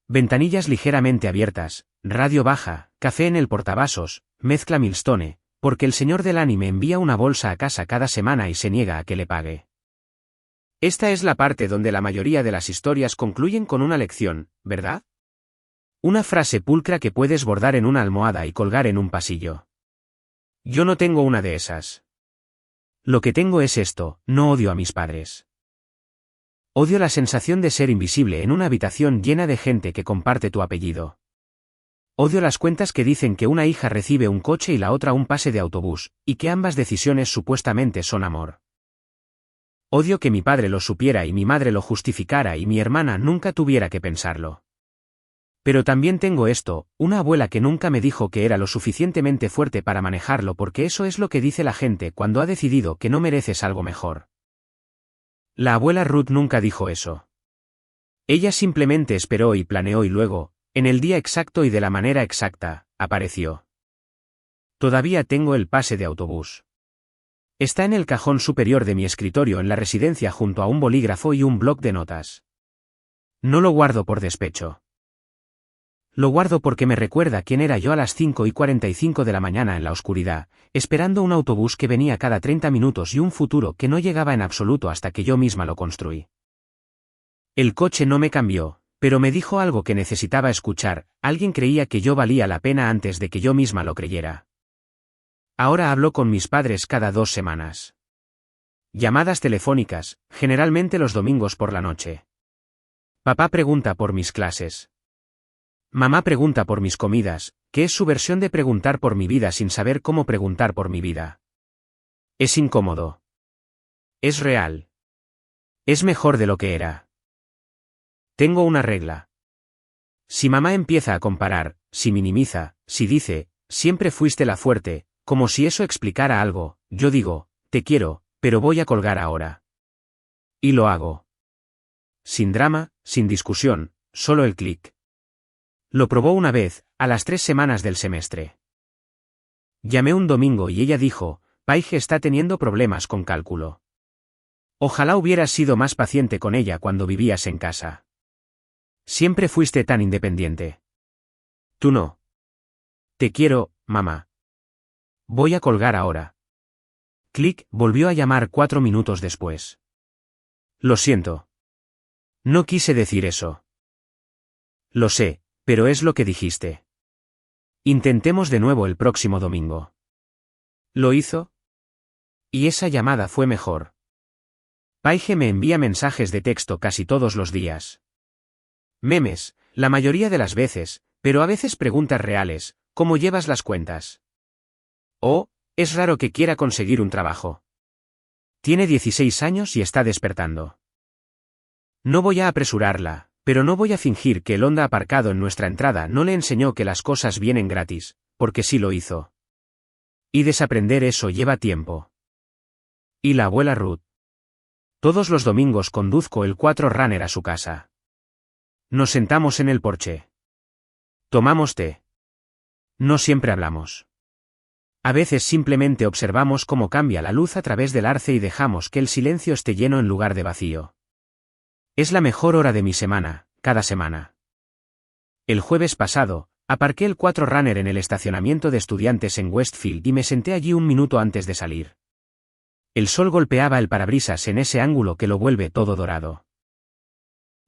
Ventanillas ligeramente abiertas, radio baja, café en el portavasos, mezcla Millstone, porque el señor Delany me envía una bolsa a casa cada semana y se niega a que le pague. Esta es la parte donde la mayoría de las historias concluyen con una lección, ¿verdad? Una frase pulcra que puedes bordar en una almohada y colgar en un pasillo. Yo no tengo una de esas. Lo que tengo es esto, no odio a mis padres. Odio la sensación de ser invisible en una habitación llena de gente que comparte tu apellido. Odio las cuentas que dicen que una hija recibe un coche y la otra un pase de autobús, y que ambas decisiones supuestamente son amor. Odio que mi padre lo supiera y mi madre lo justificara y mi hermana nunca tuviera que pensarlo. Pero también tengo esto, una abuela que nunca me dijo que era lo suficientemente fuerte para manejarlo porque eso es lo que dice la gente cuando ha decidido que no mereces algo mejor. La abuela Ruth nunca dijo eso. Ella simplemente esperó y planeó y luego, en el día exacto y de la manera exacta, apareció. Todavía tengo el pase de autobús. Está en el cajón superior de mi escritorio en la residencia junto a un bolígrafo y un bloc de notas. No lo guardo por despecho. Lo guardo porque me recuerda quién era yo a las 5:45 de la mañana en la oscuridad, esperando un autobús que venía cada 30 minutos y un futuro que no llegaba en absoluto hasta que yo misma lo construí. El coche no me cambió, pero me dijo algo que necesitaba escuchar. Alguien creía que yo valía la pena antes de que yo misma lo creyera. Ahora hablo con mis padres cada 2 semanas. Llamadas telefónicas, generalmente los domingos por la noche. Papá pregunta por mis clases. Mamá pregunta por mis comidas, que es su versión de preguntar por mi vida sin saber cómo preguntar por mi vida. Es incómodo. Es real. Es mejor de lo que era. Tengo una regla. Si mamá empieza a comparar, si minimiza, si dice, siempre fuiste la fuerte, como si eso explicara algo, yo digo, te quiero, pero voy a colgar ahora. Y lo hago. Sin drama, sin discusión, solo el clic. Lo probó una vez, a las 3 semanas del semestre. Llamé un domingo y ella dijo, Paige está teniendo problemas con cálculo. Ojalá hubieras sido más paciente con ella cuando vivías en casa. Siempre fuiste tan independiente. Tú no. Te quiero, mamá. Voy a colgar ahora. Clic, volvió a llamar 4 minutos después. Lo siento. No quise decir eso. Lo sé, pero es lo que dijiste. Intentemos de nuevo el próximo domingo. ¿Lo hizo? Y esa llamada fue mejor. Paige me envía mensajes de texto casi todos los días. Memes, la mayoría de las veces, pero a veces preguntas reales, ¿cómo llevas las cuentas? Oh, es raro que quiera conseguir un trabajo. Tiene 16 años y está despertando. No voy a apresurarla. Pero no voy a fingir que el Honda aparcado en nuestra entrada no le enseñó que las cosas vienen gratis, porque sí lo hizo. Y desaprender eso lleva tiempo. Y la abuela Ruth. Todos los domingos conduzco el 4Runner a su casa. Nos sentamos en el porche. Tomamos té. No siempre hablamos. A veces simplemente observamos cómo cambia la luz a través del arce y dejamos que el silencio esté lleno en lugar de vacío. Es la mejor hora de mi semana, cada semana. El jueves pasado, aparqué el 4Runner en el estacionamiento de estudiantes en Westfield y me senté allí un minuto antes de salir. El sol golpeaba el parabrisas en ese ángulo que lo vuelve todo dorado.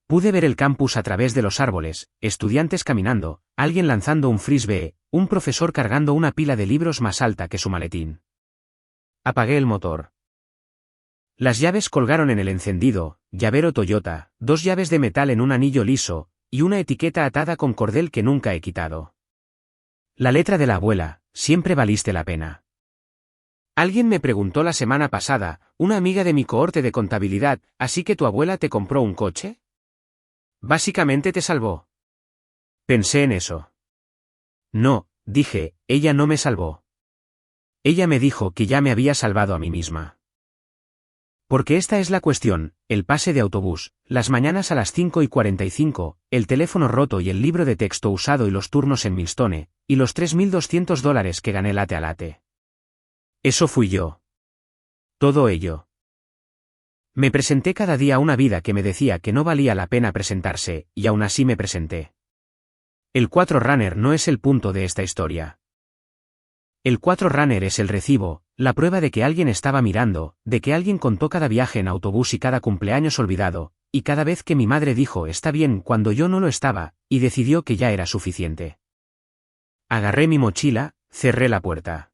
Pude ver el campus a través de los árboles, estudiantes caminando, alguien lanzando un frisbee, un profesor cargando una pila de libros más alta que su maletín. Apagué el motor. Las llaves colgaron en el encendido, llavero Toyota, 2 llaves de metal en un anillo liso, y una etiqueta atada con cordel que nunca he quitado. La letra de la abuela, siempre valiste la pena. Alguien me preguntó la semana pasada, una amiga de mi cohorte de contabilidad, ¿así que tu abuela te compró un coche? Básicamente te salvó. Pensé en eso. No, dije, ella no me salvó. Ella me dijo que ya me había salvado a mí misma. Porque esta es la cuestión, el pase de autobús, las mañanas a las 5:45, el teléfono roto y el libro de texto usado y los turnos en Milstone, y los $3.200 que gané late a late. Eso fui yo. Todo ello. Me presenté cada día a una vida que me decía que no valía la pena presentarse, y aún así me presenté. El 4Runner no es el punto de esta historia. El 4Runner es el recibo, la prueba de que alguien estaba mirando, de que alguien contó cada viaje en autobús y cada cumpleaños olvidado, y cada vez que mi madre dijo está bien cuando yo no lo estaba, y decidió que ya era suficiente. Agarré mi mochila, cerré la puerta.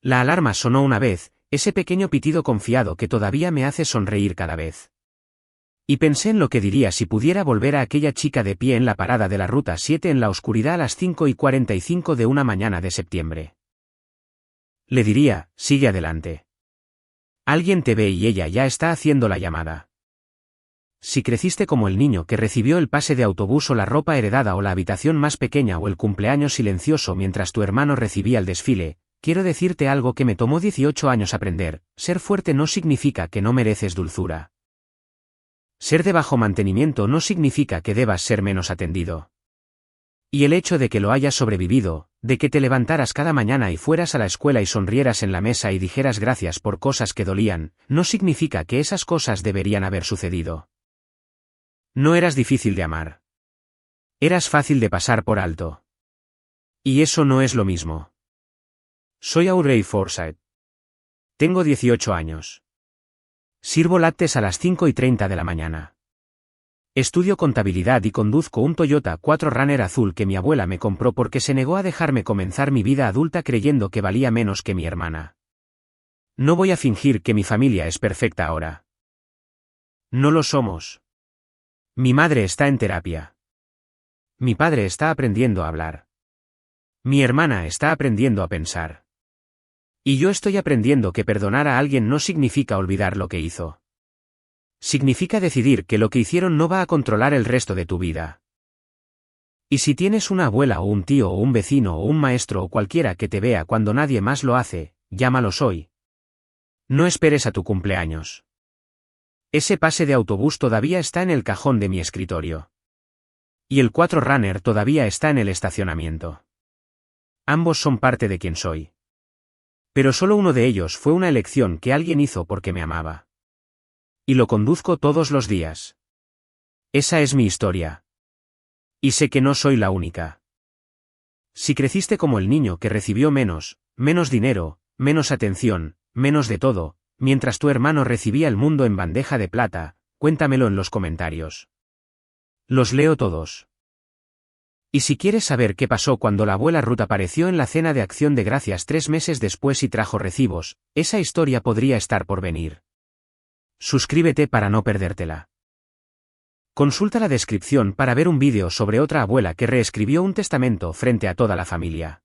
La alarma sonó una vez, ese pequeño pitido confiado que todavía me hace sonreír cada vez. Y pensé en lo que diría si pudiera volver a aquella chica de pie en la parada de la Ruta 7 en la oscuridad a las 5:45 de una mañana de septiembre. Le diría, sigue adelante. Alguien te ve y ella ya está haciendo la llamada. Si creciste como el niño que recibió el pase de autobús o la ropa heredada o la habitación más pequeña o el cumpleaños silencioso mientras tu hermano recibía el desfile, quiero decirte algo que me tomó 18 años aprender, ser fuerte no significa que no mereces dulzura. Ser de bajo mantenimiento no significa que debas ser menos atendido. Y el hecho de que lo hayas sobrevivido, de que te levantaras cada mañana y fueras a la escuela y sonrieras en la mesa y dijeras gracias por cosas que dolían, no significa que esas cosas deberían haber sucedido. No eras difícil de amar. Eras fácil de pasar por alto. Y eso no es lo mismo. Soy Audrey Forsyth. Tengo 18 años. Sirvo lattes a las 5:30 de la mañana. Estudio contabilidad y conduzco un Toyota 4Runner azul que mi abuela me compró porque se negó a dejarme comenzar mi vida adulta creyendo que valía menos que mi hermana. No voy a fingir que mi familia es perfecta ahora. No lo somos. Mi madre está en terapia. Mi padre está aprendiendo a hablar. Mi hermana está aprendiendo a pensar. Y yo estoy aprendiendo que perdonar a alguien no significa olvidar lo que hizo. Significa decidir que lo que hicieron no va a controlar el resto de tu vida. Y si tienes una abuela o un tío o un vecino o un maestro o cualquiera que te vea cuando nadie más lo hace, llámalos hoy. No esperes a tu cumpleaños. Ese pase de autobús todavía está en el cajón de mi escritorio. Y el 4Runner todavía está en el estacionamiento. Ambos son parte de quien soy. Pero solo uno de ellos fue una elección que alguien hizo porque me amaba. Y lo conduzco todos los días. Esa es mi historia. Y sé que no soy la única. Si creciste como el niño que recibió menos dinero, menos atención, menos de todo, mientras tu hermano recibía el mundo en bandeja de plata, cuéntamelo en los comentarios. Los leo todos. Y si quieres saber qué pasó cuando la abuela Ruth apareció en la cena de Acción de Gracias 3 meses después y trajo recibos, esa historia podría estar por venir. Suscríbete para no perdértela. Consulta la descripción para ver un vídeo sobre otra abuela que reescribió un testamento frente a toda la familia.